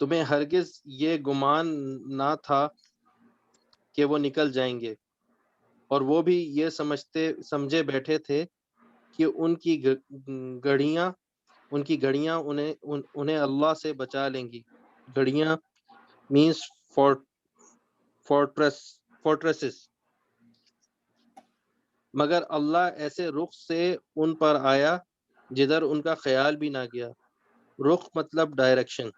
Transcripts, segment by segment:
تمہیں ہرگز یہ گمان نہ تھا کہ وہ نکل جائیں گے، اور وہ بھی یہ سمجھے بیٹھے تھے کہ ان کی گھڑیاں انہیں اللہ سے بچا لیں گی۔ گھڑیاں مینس فورٹریسز، مگر اللہ ایسے رخ سے ان پر آیا جدھر ان کا خیال بھی نہ گیا۔ رخ مطلب ڈائریکشن۔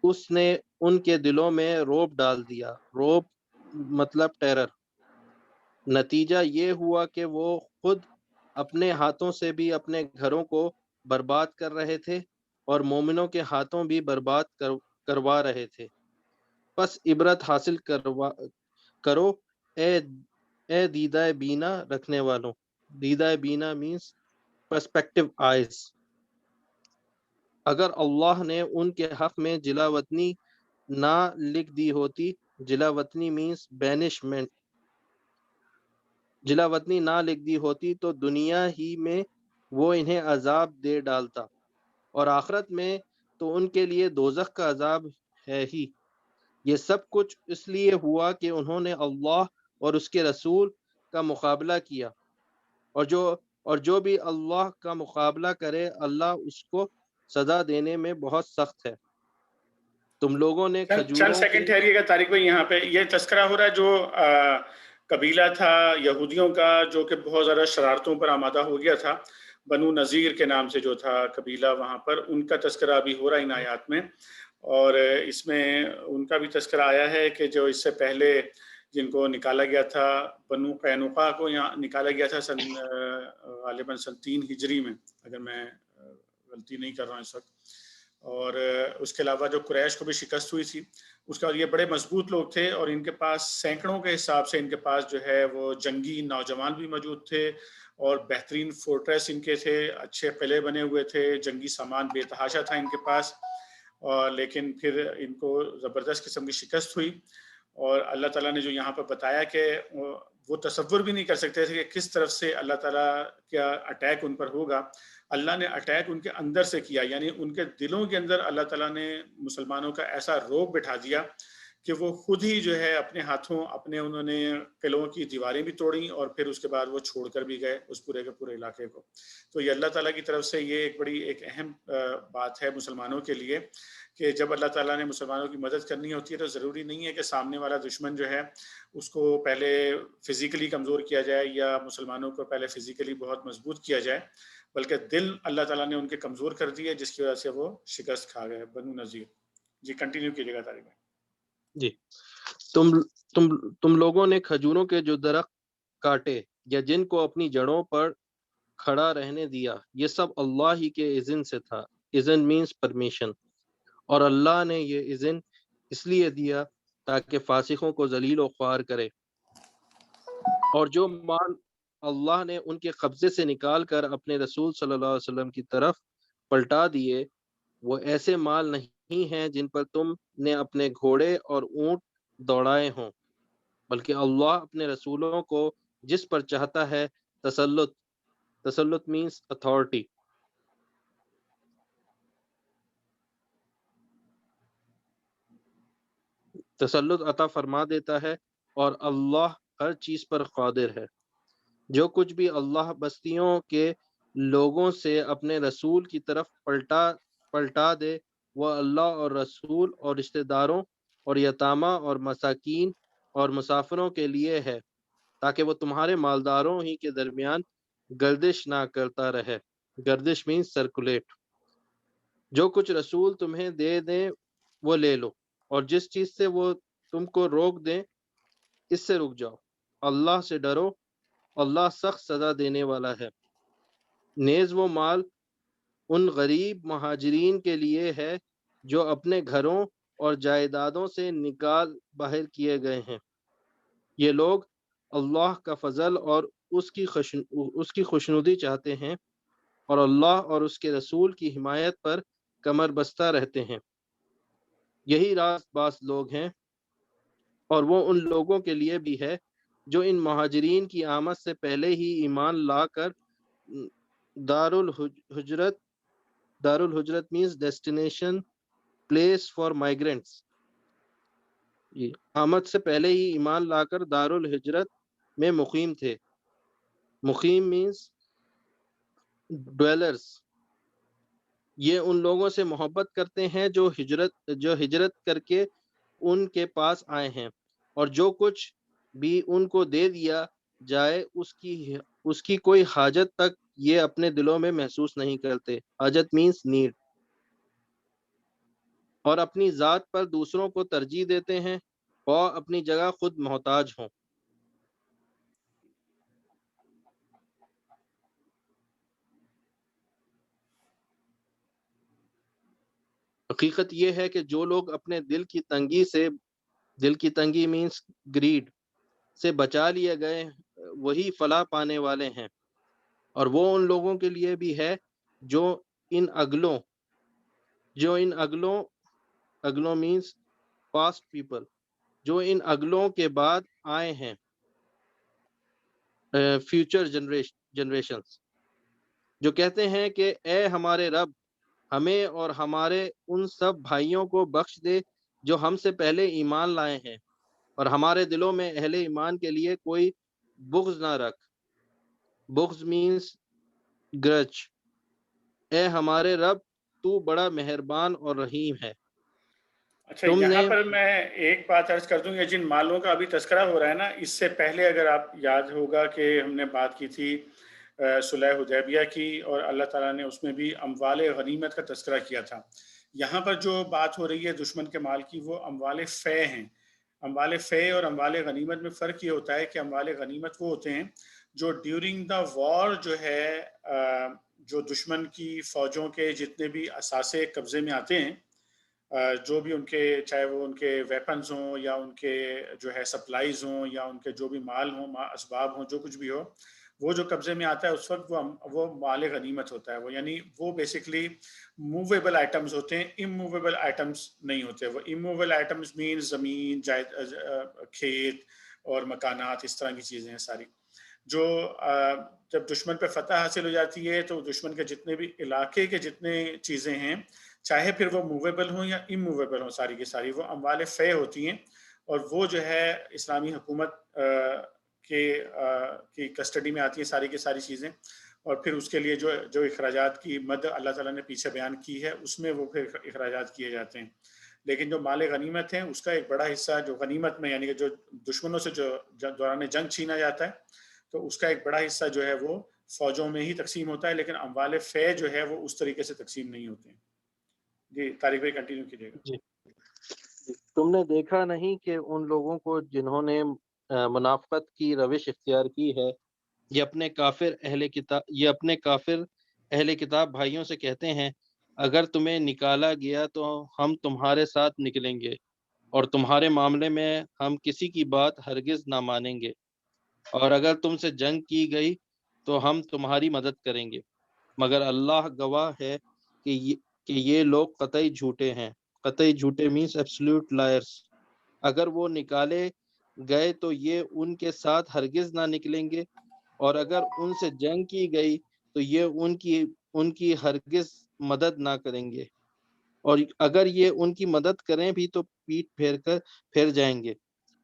اس نے ان کے دلوں میں روب ڈال دیا۔ روب مطلب ٹیرر۔ نتیجہ یہ ہوا کہ وہ خود اپنے ہاتھوں سے بھی اپنے گھروں کو برباد کر رہے تھے اور مومنوں کے ہاتھوں بھی برباد کروا رہے تھے۔ پس عبرت حاصل کرو اے دیدہ بینا رکھنے والوں۔ دیدہ بینا مینس پرسپیکٹو آئیز۔ اگر اللہ نے ان کے حق میں جلا وطنی نہ لکھ دی ہوتی، جلا وطنی مینس بینشمنٹ، جلا وطنی نہ لکھ دی ہوتی تو دنیا ہی میں وہ انہیں عذاب دے ڈالتا، اور آخرت میں تو ان کے لیے دوزخ کا عذاب ہے ہی۔ یہ سب کچھ اس لیے ہوا کہ انہوں نے اللہ اور اس کے رسول کا مقابلہ کیا، اور جو بھی اللہ کا مقابلہ کرے اللہ اس کو سزا دینے میں بہت سخت ہے۔ تم لوگوں نے چند کھجوروں سیکنڈ ٹھہریے گا طارق بھائی، یہاں پہ یہ تذکرہ ہو رہا ہے جو قبیلہ تھا یہودیوں کا جو کہ بہت زیادہ شرارتوں پر آمادہ ہو گیا تھا، بنو نذیر کے نام سے جو تھا قبیلہ، وہاں پر ان کا تذکرہ ابھی ہو رہا ہے ان آیات میں، اور اس میں ان کا بھی تذکرہ آیا ہے کہ جو اس سے پہلے جن کو نکالا گیا تھا، بنو قینقاع کو یہاں نکالا گیا تھا غالباً سن 3 ہجری میں، اگر میں غلطی نہیں کر رہا ہوں اس وقت، اور اس کے علاوہ جو قریش کو بھی شکست ہوئی تھی اس کا، یہ بڑے مضبوط لوگ تھے اور ان کے پاس سینکڑوں کے حساب سے ان کے پاس جو ہے وہ جنگی نوجوان بھی موجود تھے، اور بہترین فورٹریس ان کے تھے، اچھے قلعے بنے ہوئے تھے، جنگی سامان بے تحاشا تھا ان کے پاس، لیکن پھر ان کو زبردست قسم کی شکست ہوئی، اور اللہ تعالیٰ نے جو یہاں پر بتایا کہ وہ تصور بھی نہیں کر سکتے تھے کہ کس طرف سے اللہ تعالیٰ کا اٹیک ان پر ہوگا۔ اللہ نے اٹیک ان کے اندر سے کیا، یعنی ان کے دلوں کے اندر اللہ تعالیٰ نے مسلمانوں کا ایسا روب بٹھا دیا کہ وہ خود ہی جو ہے اپنے ہاتھوں انہوں نے قلعوں کی دیواریں بھی توڑیں، اور پھر اس کے بعد وہ چھوڑ کر بھی گئے اس پورے کے پورے علاقے کو۔ تو یہ اللہ تعالیٰ کی طرف سے یہ ایک اہم بات ہے مسلمانوں کے لیے کہ جب اللہ تعالیٰ نے مسلمانوں کی مدد کرنی ہوتی ہے تو ضروری نہیں ہے کہ سامنے والا دشمن جو ہے اس کو پہلے فزیکلی کمزور کیا جائے یا مسلمانوں کو پہلے فزیکلی بہت مضبوط کیا جائے، بلکہ دل اللہ تعالیٰ نے ان کے کمزور کر دیے جس کی وجہ سے وہ شکست کھا گئے۔ بنو نذیر جی کنٹینیو کیجیے گا طارق بھائی۔ جی، تم لوگوں نے کھجوروں کے جو درخت کاٹے یا جن کو اپنی جڑوں پر کھڑا رہنے دیا، یہ سب اللہ ہی کے اذن سے تھا۔ اذن مینس پرمیشن، اور اللہ نے یہ اذن اس لیے دیا تاکہ فاسقوں کو ذلیل و خوار کرے۔ اور جو مال اللہ نے ان کے قبضے سے نکال کر اپنے رسول صلی اللہ علیہ وسلم کی طرف پلٹا دیے، وہ ایسے مال نہیں ہیں جن پر تم نے اپنے گھوڑے اور اونٹ دوڑائے ہوں، بلکہ اللہ اپنے رسولوں کو جس پر چاہتا ہے تسلط مینس اتھارٹی، تسلط عطا فرما دیتا ہے، اور اللہ ہر چیز پر قادر ہے۔ جو کچھ بھی اللہ بستیوں کے لوگوں سے اپنے رسول کی طرف پلٹا دے وہ اللہ اور رسول اور رشتہ داروں اور یتامہ اور مساکین اور مسافروں کے لیے ہے، تاکہ وہ تمہارے مالداروں ہی کے درمیان گردش نہ کرتا رہے۔ گردش مینس سرکولیٹ۔ جو کچھ رسول تمہیں دے دیں وہ لے لو، اور جس چیز سے وہ تم کو روک دیں اس سے رک جاؤ۔ اللہ سے ڈرو، اللہ سخت سزا دینے والا ہے۔ نیز وہ مال ان غریب مہاجرین کے لیے ہے جو اپنے گھروں اور جائیدادوں سے نکال باہر کیے گئے ہیں۔ یہ لوگ اللہ کا فضل اور اس کی خوشنودی چاہتے ہیں، اور اللہ اور اس کے رسول کی حمایت پر کمر بستہ رہتے ہیں۔ یہی راست باز لوگ ہیں، اور وہ ان لوگوں کے لیے بھی ہے جو ان مہاجرین کی آمد سے پہلے ہی ایمان لا کر Darul-Hujrat means destination, place for migrants. جی آمد سے پہلے ہی ایمان لا کر دارالحجرت میں مقیم تھے. مقیم means dwellers. یہ ان لوگوں سے محبت کرتے ہیں جو ہجرت کر کے ان کے پاس آئے ہیں، اور جو کچھ بھی ان کو دے دیا جائے اس کی کوئی حاجت تک یہ اپنے دلوں میں محسوس نہیں کرتے. حاجت means need. اور اپنی ذات پر دوسروں کو ترجیح دیتے ہیں اور اپنی جگہ خود محتاج ہوں. حقیقت یہ ہے کہ جو لوگ اپنے دل کی تنگی means greed سے بچا لیے گئے وہی فلاح پانے والے ہیں، اور وہ ان لوگوں کے لیے بھی ہے جو ان اگلوں means past people، جو ان اگلوں کے بعد آئے ہیں، future generations، جو کہتے ہیں کہ اے ہمارے رب ہمیں اور ہمارے ان سب بھائیوں کو بخش دے جو ہم سے پہلے ایمان لائے ہیں، اور ہمارے دلوں میں اہل ایمان کے لیے کوئی بغض نہ رکھ. بغض means grudge. اے ہمارے رب تو بڑا مہربان اور رحیم ہے. اچھا یہاں پر میں ایک بات عرض کر دوں، یہ جن مالوں کا ابھی تذکرہ ہو رہا ہے نا، اس سے پہلے اگر آپ یاد ہوگا کہ ہم نے بات کی تھی صلح حدیبیہ کی، اور اللہ تعالیٰ نے اس میں بھی اموال غنیمت کا تذکرہ کیا تھا. یہاں پر جو بات ہو رہی ہے دشمن کے مال کی، وہ اموال فے ہیں. اموال فے اور اموال غنیمت میں فرق یہ ہوتا ہے کہ اموال غنیمت وہ ہوتے ہیں جو ڈیورنگ دا وار جو ہے جو دشمن کی فوجوں کے جتنے بھی اثاثے قبضے میں آتے ہیں، جو بھی ان کے، چاہے وہ ان کے ویپنز ہوں یا ان کے جو ہے سپلائیز ہوں یا ان کے جو بھی مال ہوں، اسباب ہوں، جو کچھ بھی ہو، وہ جو قبضے میں آتا ہے اس وقت وہ مال غنیمت ہوتا ہے. وہ یعنی وہ بیسکلی موویبل آئٹمز ہوتے ہیں، اموویبل آئٹمز نہیں ہوتے. وہ اموویبل آئٹمز مینز زمین، کھیت اور مکانات، اس طرح کی چیزیں ہیں ساری. جو جب دشمن پہ فتح حاصل ہو جاتی ہے تو دشمن کے جتنے بھی علاقے کے جتنے چیزیں ہیں، چاہے پھر وہ موویبل ہوں یا اموویبل ہوں، ساری کی ساری وہ اموال فے ہوتی ہیں، اور وہ جو ہے اسلامی حکومت کی کسٹڈی میں آتی ہیں ساری کی ساری چیزیں. اور پھر اس کے لیے جو اخراجات کی مد اللہ تعالیٰ نے پیچھے بیان کی ہے، اس میں وہ پھر اخراجات کیے جاتے ہیں. لیکن جو مال غنیمت ہیں اس کا ایک بڑا حصہ جو غنیمت میں، یعنی کہ جو دشمنوں سے جو دوران جنگ چھینا جاتا ہے، تو اس کا ایک بڑا حصہ جو ہے وہ فوجوں میں ہی تقسیم ہوتا ہے. لیکن اموال فے جو ہے وہ اس طریقے سے تقسیم نہیں ہوتے ہیں. جی طارق بھائی کنٹینیو کیجیے گا. جی تم نے دیکھا نہیں کہ ان لوگوں کو جنہوں نے منافقت کی روش اختیار کی ہے، یہ اپنے کافر اہل کتاب بھائیوں سے کہتے ہیں اگر تمہیں نکالا گیا تو ہم تمہارے ساتھ نکلیں گے، اور تمہارے معاملے میں ہم کسی کی بات ہرگز نہ مانیں گے، اور اگر تم سے جنگ کی گئی تو ہم تمہاری مدد کریں گے، مگر اللہ گواہ ہے کہ یہ لوگ قطعی جھوٹے ہیں. قطعی جھوٹے means absolute liars. اگر وہ نکالے گئے تو یہ ان کے ساتھ ہرگز نہ نکلیں گے، اور اگر ان سے جنگ کی گئی تو یہ ان کی ہرگز مدد نہ کریں گے، اور اگر یہ ان کی مدد کریں بھی تو پیٹ پھیر جائیں گے،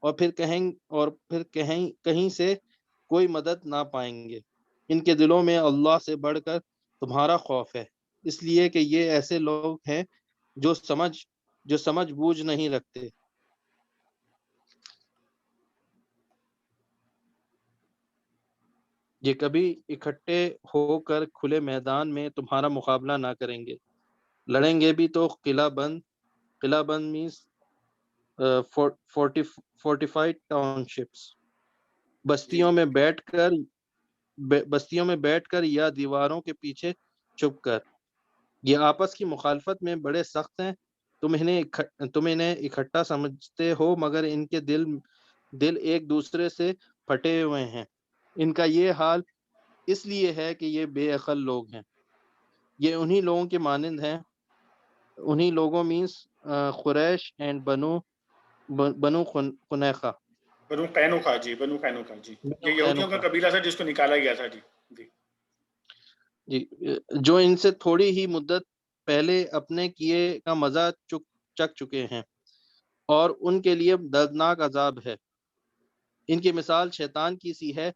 اور پھر کہیں سے کوئی مدد نہ پائیں گے. ان کے دلوں میں اللہ سے بڑھ کر تمہارا خوف ہے، اس لیے کہ یہ ایسے لوگ ہیں جو سمجھ بوجھ نہیں رکھتے. یہ کبھی اکٹھے ہو کر کھلے میدان میں تمہارا مقابلہ نہ کریں گے. لڑیں گے بھی تو قلعہ بند means fortified townships، بستیوں میں بیٹھ کر یا دیواروں کے پیچھے چھپ کر. یہ آپس کی مخالفت میں بڑے سخت ہیں. تم انہیں اکٹھا سمجھتے ہو مگر ان کے دل ایک دوسرے سے پھٹے ہوئے ہیں. ان کا یہ حال اس لیے ہے کہ یہ بے عقل لوگ ہیں. یہ انہی لوگوں کے مانند ہیں. انہی لوگوں means قریش اینڈ بنو قنیقہ. بنو قینوقہ جی. یہ یہودیوں کا قبیلہ تھا جس کو نکالا گیا تھا. جی جو ان سے تھوڑی ہی مدت پہلے اپنے کیے کا مزہ چک چکے ہیں اور ان کے لیے دردناک عذاب ہے۔ ان کی مثال شیطان کی سی ہے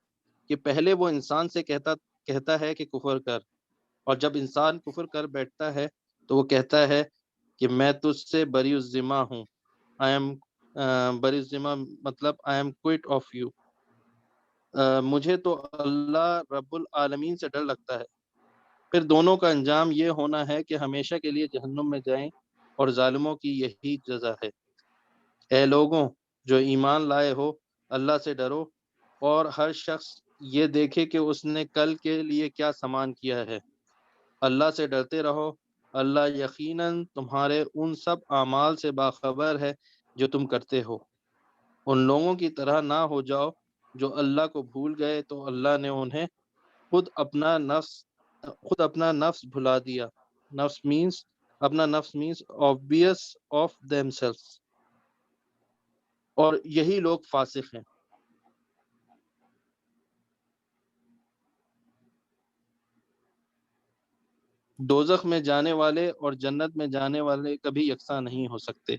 کہ پہلے وہ انسان سے کہتا ہے کہ کفر کر، اور جب انسان کفر کر بیٹھتا ہے تو وہ کہتا ہے کہ میں تجھ سے بری الذمہ ہوں، آئی ایم بری الذمہ مطلب I am quit of you, مجھے تو اللہ رب العالمین سے ڈر لگتا ہے۔ پھر دونوں کا انجام یہ ہونا ہے کہ ہمیشہ کے لیے جہنم میں جائیں، اور ظالموں کی یہی جزا ہے۔ اے لوگوں جو ایمان لائے ہو، اللہ سے ڈرو، اور ہر شخص یہ دیکھے کہ اس نے کل کے لیے کیا سامان کیا ہے۔ اللہ سے ڈرتے رہو، اللہ یقیناً تمہارے ان سب اعمال سے باخبر ہے جو تم کرتے ہو۔ ان لوگوں کی طرح نہ ہو جاؤ جو اللہ کو بھول گئے تو اللہ نے انہیں خود اپنا نفس بھلا دیا۔ اپنا نفس مینس obvious of themselves، اور یہی لوگ فاسق ہیں۔ دوزخ میں جانے والے اور جنت میں جانے والے کبھی یکساں نہیں ہو سکتے۔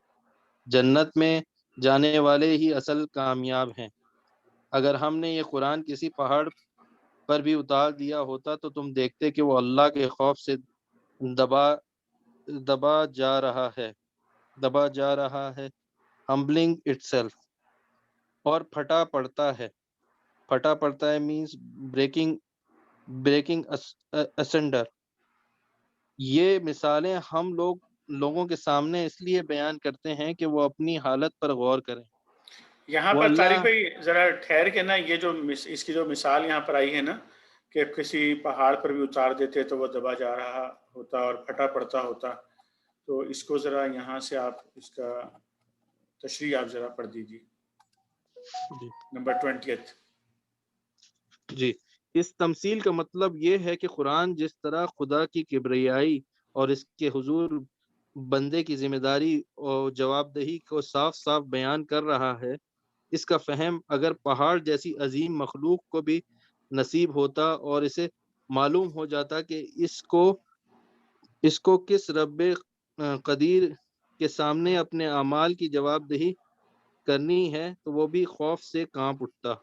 جنت میں جانے والے ہی اصل کامیاب ہیں۔ اگر ہم نے یہ قرآن کسی پہاڑ پر بھی اتار دیا ہوتا تو تم دیکھتے کہ وہ اللہ کے خوف سے دبا جا رہا ہے humbling itself، اور پھٹا پڑتا ہے means breaking asunder۔ یہ مثالیں ہم لوگوں کے سامنے اس لیے بیان کرتے ہیں کہ وہ اپنی حالت پر غور کریں۔ یہاں وہ پر طارق اللہ بھائی ذرا ٹھہر کے نا، یہ جو اس کی جو مثال یہاں پر آئی ہے نا کہ کسی پہاڑ پر بھی اتار دیتے تو وہ دبا جا رہا ہوتا اور پھٹا پڑتا ہوتا، تو اس کو ذرا یہاں سے آپ اس کا تشریح آپ ذرا پڑھ دیجیے، نمبر 20۔ جی، اس تمثیل کا مطلب یہ ہے کہ قرآن جس طرح خدا کی کبریائی اور اس کے حضور بندے کی ذمہ داری اور جواب دہی کو صاف صاف بیان کر رہا ہے، اس کا فہم اگر پہاڑ جیسی عظیم مخلوق کو بھی نصیب ہوتا اور اسے معلوم ہو جاتا کہ اس کو کس رب قدیر کے سامنے اپنے اعمال کی جواب دہی کرنی ہے تو وہ بھی خوف سے کانپ اٹھتا۔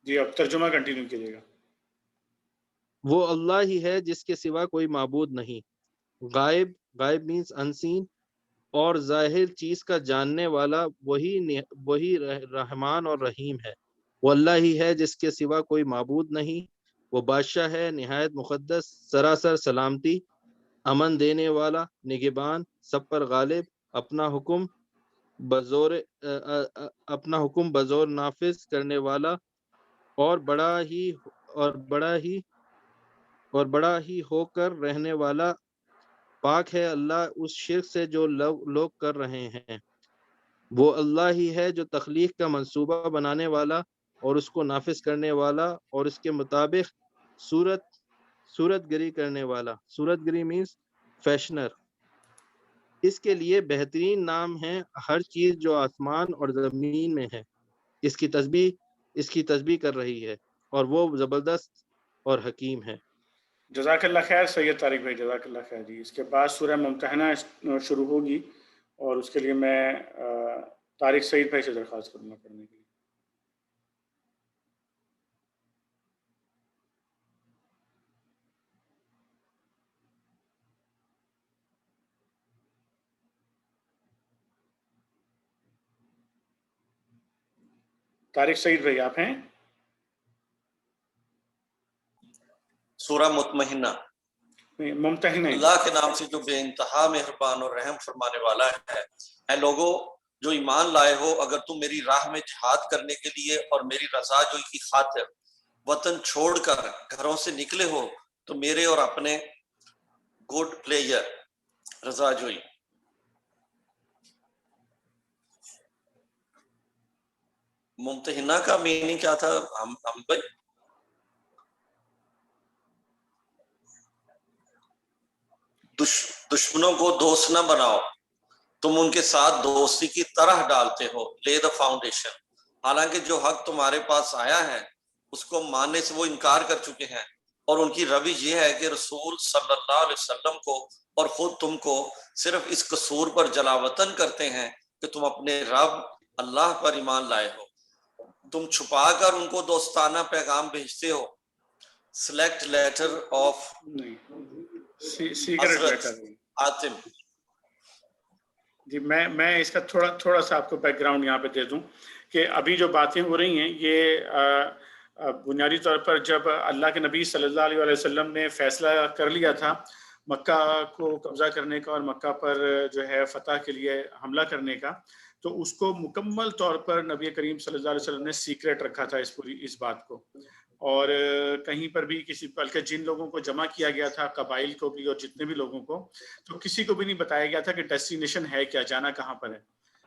جی اب ترجمہ کنٹینیو کیجیے گا۔ وہ اللہ ہی ہے جس کے سوا کوئی معبود نہیں، غائب مینس انسین، اور ظاہر چیز کا جاننے والا وہی رحمان اور رحیم ہے۔ وہ اللہ ہی ہے جس کے سوا کوئی معبود نہیں، وہ بادشاہ ہے نہایت مقدس، سراسر سلامتی، امن دینے والا، نگہبان، سب پر غالب، اپنا حکم بزور نافذ کرنے والا، اور بڑا ہی ہو کر رہنے والا۔ پاک ہے اللہ اس شرک سے جو لوگ کر رہے ہیں۔ وہ اللہ ہی ہے جو تخلیق کا منصوبہ بنانے والا اور اس کو نافذ کرنے والا اور اس کے مطابق صورت گری کرنے والا۔ صورت گری مینس فیشنر۔ اس کے لیے بہترین نام ہے ہر چیز جو آسمان اور زمین میں ہے، اس کی تسبیح کر رہی ہے، اور وہ زبردست اور حکیم ہے۔ جزاک اللہ خیر سید طارق بھائی، جزاک اللہ خیر جی۔ اس کے بعد سورہ ممتحنہ شروع ہوگی، اور اس کے لیے میں طارق سعید بھائی سے درخواست کروں گا پڑھنے کے لیے۔ طارق سعید بھائی آپ ہیں؟ سورہ مطمئنہ۔ ممتحنہ اللہ کے نام سے جو بے انتہا مہربان اور رحم فرمانے والا ہے۔ اے لوگو جو ایمان لائے ہو، اگر تم میری راہ میں جہاد کرنے کے لیے اور میری رضا جوئی کی خاطر وطن چھوڑ کر گھروں سے نکلے ہو تو میرے اور اپنے گڈ پلیئر رضا جوئی۔ ممتحنہ کا میننگ کیا تھا ہم بھائی؟ دشمنوں کو دوست نہ بناؤ، تم ان کے ساتھ دوستی کی طرح ڈالتے ہو۔ لے دا فاؤنڈیشن حالانکہ جو حق تمہارے پاس آیا ہے اس کو ماننے سے وہ انکار کر چکے ہیں، اور ان کی روش یہ ہے کہ رسول صلی اللہ علیہ وسلم کو اور خود تم کو صرف اس قصور پر جلاوطن کرتے ہیں کہ تم اپنے رب اللہ پر ایمان لائے ہو، تم چھپا کر ان کو دوستانہ پیغام بھیجتے ہو۔ سلیکٹ لیٹر آف سیکرٹ حضرت لیٹر۔ حاتم۔ جی میں اس کا تھوڑا سا آپ کو بیک گراؤنڈ یہاں پہ دے دوں کہ ابھی جو باتیں ہو رہی ہیں یہ بنیادی طور پر جب اللہ کے نبی صلی اللہ علیہ وسلم نے فیصلہ کر لیا تھا مکہ کو قبضہ کرنے کا اور مکہ پر جو ہے فتح کے لیے حملہ کرنے کا، تو اس کو مکمل طور پر نبی کریم صلی اللہ علیہ وسلم نے سیکریٹ رکھا تھا اس بات کو، اور کہیں پر بھی بلکہ جن لوگوں کو جمع کیا گیا تھا، قبائل کو بھی اور جتنے بھی لوگوں کو، تو کسی کو بھی نہیں بتایا گیا تھا کہ ڈیسٹینیشن ہے کیا، جانا کہاں پر ہے۔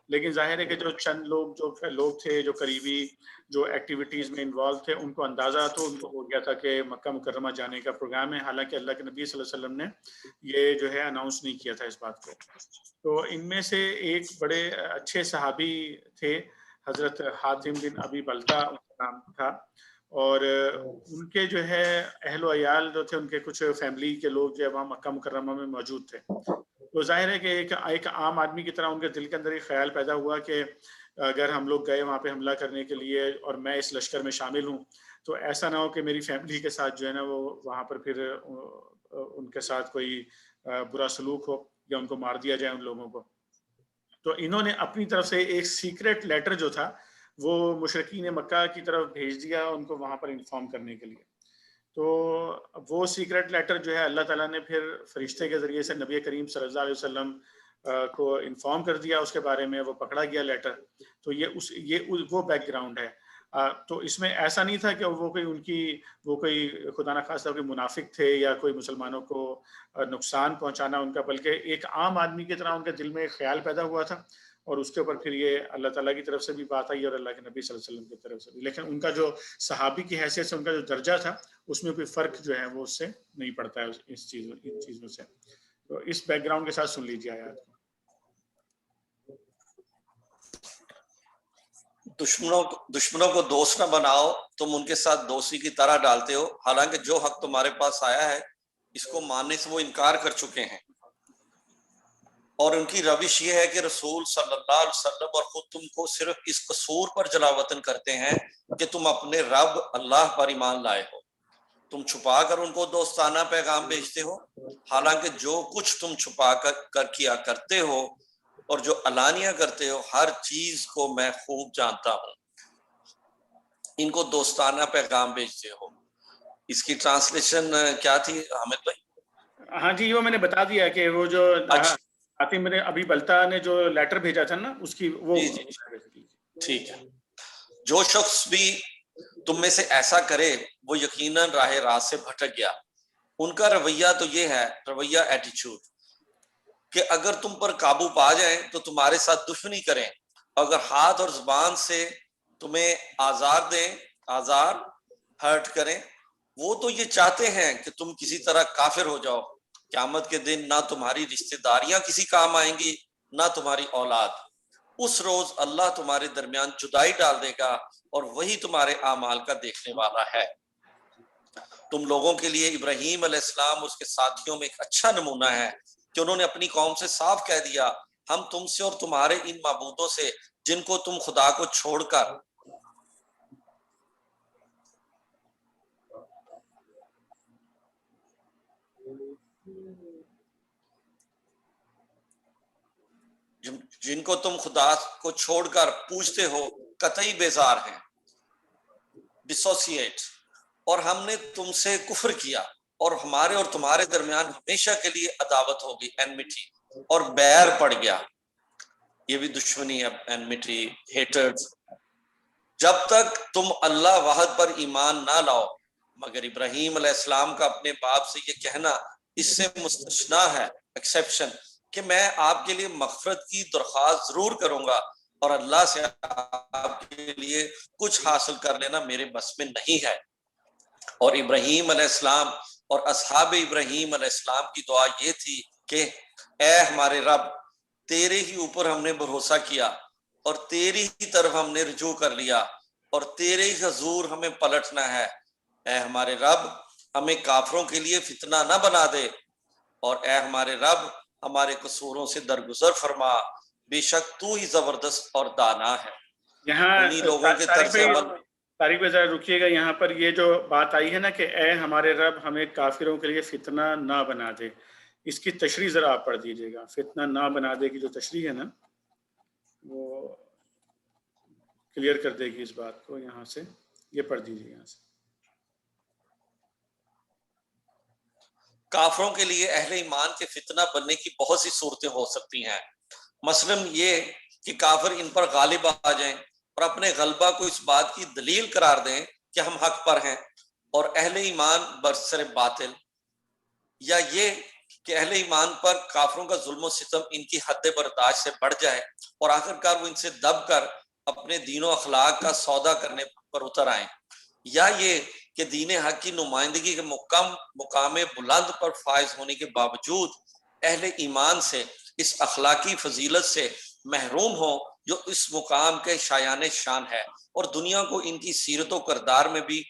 لیکن ظاہر ہے کہ جو چند لوگ تھے جو قریبی جو ایکٹیویٹیز میں انوالو تھے، ان کو اندازہ تو ان کو ہو گیا تھا کہ مکہ مکرمہ جانے کا پروگرام ہے، حالانکہ اللہ کے نبی صلی اللہ علیہ وسلم نے یہ جو ہے اناؤنس نہیں کیا تھا اس بات کو۔ تو ان میں سے ایک بڑے اچھے صحابی تھے حضرت حاتم بن ابی بلتہ ان کا نام تھا، اور ان کے جو ہے اہل و عیال جو تھے، ان کے کچھ فیملی کے لوگ جو ہے وہاں مکہ مکرمہ میں موجود تھے۔ تو ظاہر ہے کہ ایک عام آدمی کی طرح ان کے دل کے اندر ایک خیال پیدا ہوا کہ اگر ہم لوگ گئے وہاں پہ حملہ کرنے کے لیے اور میں اس لشکر میں شامل ہوں تو ایسا نہ ہو کہ میری فیملی کے ساتھ جو ہے نا وہ وہاں پر پھر ان کے ساتھ کوئی برا سلوک ہو یا ان کو مار دیا جائے ان لوگوں کو۔ تو انہوں نے اپنی طرف سے ایک سیکریٹ لیٹر جو تھا وہ مشرکین مکہ کی طرف بھیج دیا ان کو وہاں پر انفارم کرنے کے لیے۔ تو وہ سیکریٹ لیٹر جو ہے اللہ تعالیٰ نے پھر فرشتے کے ذریعے سے نبی کریم صلی اللہ علیہ وسلم کو انفارم کر دیا اس کے بارے میں، وہ پکڑا گیا لیٹر۔ تو یہ وہ بیک گراؤنڈ ہے۔ تو اس میں ایسا نہیں تھا کہ وہ کوئی خدا نخواستہ کوئی منافق تھے یا کوئی مسلمانوں کو نقصان پہنچانا ان کا، بلکہ ایک عام آدمی کی طرح ان کے دل میں ایک خیال پیدا ہوا تھا، اور اس کے اوپر پھر یہ اللہ تعالیٰ کی طرف سے بھی بات آئی اور اللہ کے نبی صلی اللہ علیہ وسلم کی طرف سے بھی۔ لیکن ان کا جو صحابی کی حیثیت سے ان کا جو درجہ تھا اس میں کوئی فرق جو ہے وہ اس سے نہیں پڑتا ہے ان چیزوں سے۔ تو اس بیک گراؤنڈ کے ساتھ سن لیجیے آیات کو۔ دشمنوں کو دوست نہ بناؤ، تم ان کے ساتھ دوستی کی طرح ڈالتے ہو، حالانکہ جو حق تمہارے پاس آیا ہے اس کو ماننے سے وہ انکار کر چکے ہیں، اور ان کی روش یہ ہے کہ رسول صلی اللہ علیہ وسلم اور خود تم کو صرف اس قصور پر جلاوطن کرتے ہیں کہ تم اپنے رب اللہ پر ایمان لائے ہو، تم چھپا کر ان کو دوستانہ پیغام بھیجتے ہو، حالانکہ جو کچھ تم چھپا کر کیا کرتے ہو اور جو علانیہ کرتے ہو ہر چیز کو میں خوب جانتا ہوں۔ ان کو دوستانہ پیغام بھیجتے ہو، اس کی ٹرانسلیشن کیا تھی حامد بھائی؟ ہاں جی، وہ میں نے بتا دیا کہ وہ جو حاتم بن ابی بلتہ نے جو لیٹر بھیجا تھا نا اس کی وہ ٹھیک ہے۔ جو شخص بھی تم میں سے ایسا کرے وہ یقیناً راہ راست سے بھٹک گیا۔ ان کا رویہ تو یہ ہے، رویہ ایٹیچیوڈ، کہ اگر تم پر قابو پا جائیں تو تمہارے ساتھ دشمنی کریں، اگر ہاتھ اور زبان سے تمہیں آزار دیں، آزار ہرٹ کریں، وہ تو یہ چاہتے ہیں کہ تم کسی طرح کافر ہو جاؤ۔ قیامت کے دن نہ تمہاری رشتہ داریاں کسی کام آئیں گی نہ تمہاری اولاد، اس روز اللہ تمہارے درمیان جدائی ڈال دے گا اور وہی تمہارے اعمال کا دیکھنے والا ہے۔ تم لوگوں کے لیے ابراہیم علیہ السلام اس کے ساتھیوں میں ایک اچھا نمونہ ہے کہ انہوں نے اپنی قوم سے صاف کہہ دیا، ہم تم سے اور تمہارے ان معبودوں سے جن کو تم خدا کو چھوڑ کر پوجتے ہو قطعی بیزار ہیں، ڈسوسیٹ، اور ہم نے تم سے کفر کیا اور ہمارے اور تمہارے درمیان ہمیشہ کے لیے عداوت ہوگی، اینمٹی، اور بیر پڑ گیا۔ یہ بھی دشمنی ہے، اینمٹی، ہیٹرز، جب تک تم اللہ واحد پر ایمان نہ لاؤ۔ مگر ابراہیم علیہ السلام کا اپنے باپ سے یہ کہنا اس سے مستثنا ہے، ایکسیپشن، کہ میں آپ کے لیے مغفرت کی درخواست ضرور کروں گا اور اللہ سے آپ کے لیے کچھ حاصل کر لینا میرے بس میں نہیں ہے۔ اور ابراہیم علیہ السلام اور اصحاب ابراہیم علیہ السلام کی دعا یہ تھی کہ اے ہمارے رب، تیرے ہی اوپر ہم نے بھروسہ کیا اور تیری ہی طرف ہم نے رجوع کر لیا اور تیرے ہی حضور ہمیں پلٹنا ہے۔ اے ہمارے رب ہمیں کافروں کے لیے فتنہ نہ بنا دے، اور اے ہمارے رب ہمارے قصوروں سے درگزر فرما، بے شک تو ہی زبردست اور دانا ہے۔ یہاں انہی لوگوں کے طارق طرز عمل بھائی ذرا رکیے گا، یہاں پر یہ جو بات آئی ہے نا کہ اے ہمارے رب ہمیں کافروں کے لیے فتنہ نہ بنا دے، اس کی تشریح ذرا آپ پڑھ دیجیے گا۔ فتنہ نہ بنا دے کی جو تشریح ہے نا وہ کلیئر کر دے گی اس بات کو، یہاں سے یہ پڑھ دیجیے یہاں سے۔ کافروں کے لیے اہل ایمان کے فتنہ بننے کی بہت سی صورتیں ہو سکتی ہیں، مثلاً یہ کہ کافر ان پر غالب آ جائیں اور اپنے غلبہ کو اس بات کی دلیل قرار دیں کہ ہم حق پر ہیں اور اہل ایمان برسر باطل، یا یہ کہ اہل ایمان پر کافروں کا ظلم و ستم ان کی حد برداشت سے بڑھ جائے اور آخرکار وہ ان سے دب کر اپنے دین و اخلاق کا سودا کرنے پر اتر آئیں، یا یہ کہ دین حق کی نمائندگی کے مقام بلند پر فائز ہونے کے باوجود اہل ایمان سے اس اخلاقی فضیلت سے محروم ہوں جو اس مقام کے شایان شان ہے، اور دنیا کو ان کی سیرت و کردار میں بھی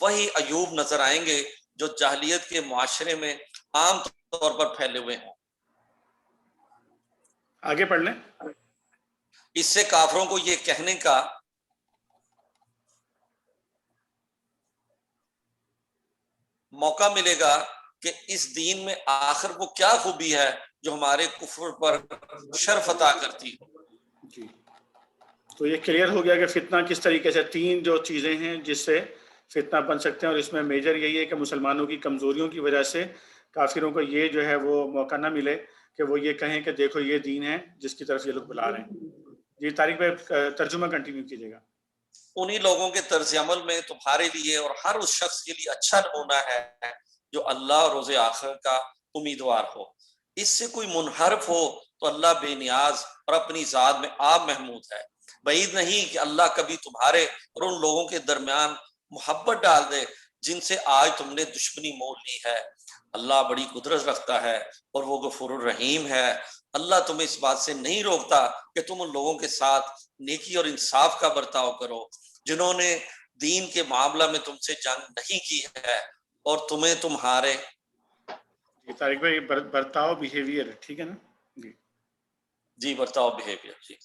وہی عیوب نظر آئیں گے جو جاہلیت کے معاشرے میں عام طور پر پھیلے ہوئے ہوں۔ آگے پڑھ لیں۔ اس سے کافروں کو یہ کہنے کا موقع ملے گا کہ اس دین میں آخر وہ کیا خوبی ہے جو ہمارے کفر پر شرف عطا کرتی ہے۔ جی، تو یہ کلیئر ہو گیا کہ فتنہ کس طریقے سے، تین جو چیزیں ہیں جس سے فتنہ بن سکتے ہیں، اور اس میں میجر یہی ہے کہ مسلمانوں کی کمزوریوں کی وجہ سے کافروں کو یہ جو ہے وہ موقع نہ ملے کہ وہ یہ کہیں کہ دیکھو یہ دین ہے جس کی طرف یہ لوگ بلا رہے ہیں۔ جی طارق بھائی ترجمہ کنٹینیو کیجیے گا۔ انہی لوگوں کے طرز عمل میں تمہارے لیے اور ہر اس شخص کے لیے اچھا نمونہ ہے جو اللہ اور روز آخر کا امیدوار ہو۔ اس سے کوئی منحرف ہو تو اللہ بے نیاز اور اپنی ذات میں آپ محمود ہے۔ بعید نہیں کہ اللہ کبھی تمہارے اور ان لوگوں کے درمیان محبت ڈال دے جن سے آج تم نے دشمنی مول لی ہے۔ اللہ بڑی قدرت رکھتا ہے اور وہ غفور الرحیم ہے۔ اللہ تمہیں اس بات سے نہیں روکتا کہ تم ان لوگوں کے ساتھ نیکی اور انصاف کا برتاؤ کرو جنہوں نے دین کے معاملہ میں تم سے جنگ نہیں کی ہے، اور تمہیں تمہارے جی طارق بھائی برتاؤ بیہیویئر ٹھیک ہے نا؟ جی برتاؤ بیہیویئر جی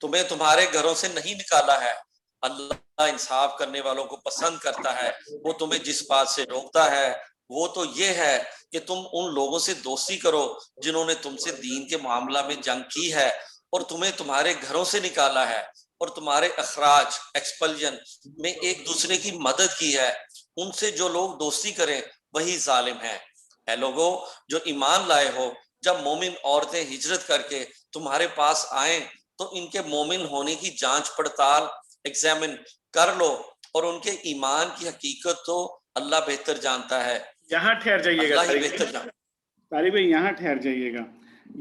تمہیں تمہارے گھروں سے نہیں نکالا ہے۔ اللہ انصاف کرنے والوں کو پسند کرتا ہے۔ وہ تمہیں جس بات سے روکتا ہے وہ تو یہ ہے کہ تم ان لوگوں سے دوستی کرو جنہوں نے تم سے دین کے معاملہ میں جنگ کی ہے اور تمہیں تمہارے گھروں سے نکالا ہے اور تمہارے اخراج ایکسپلجن میں ایک دوسرے کی مدد کی ہے۔ ان سے جو لوگ دوستی کریں وہی ظالم ہیں۔ اے لوگوں جو ایمان لائے ہو، جب مومن عورتیں ہجرت کر کے تمہارے پاس آئیں تو ان کے مومن ہونے کی جانچ پڑتال ایگزامن کر لو، اور ان کے ایمان کی حقیقت تو اللہ بہتر جانتا ہے۔ یہاں ٹھہر جائیے گا اللہ ہی بہتر جانتا ہے۔ طارق بھائی، یہاں ٹھہر جائیے گا۔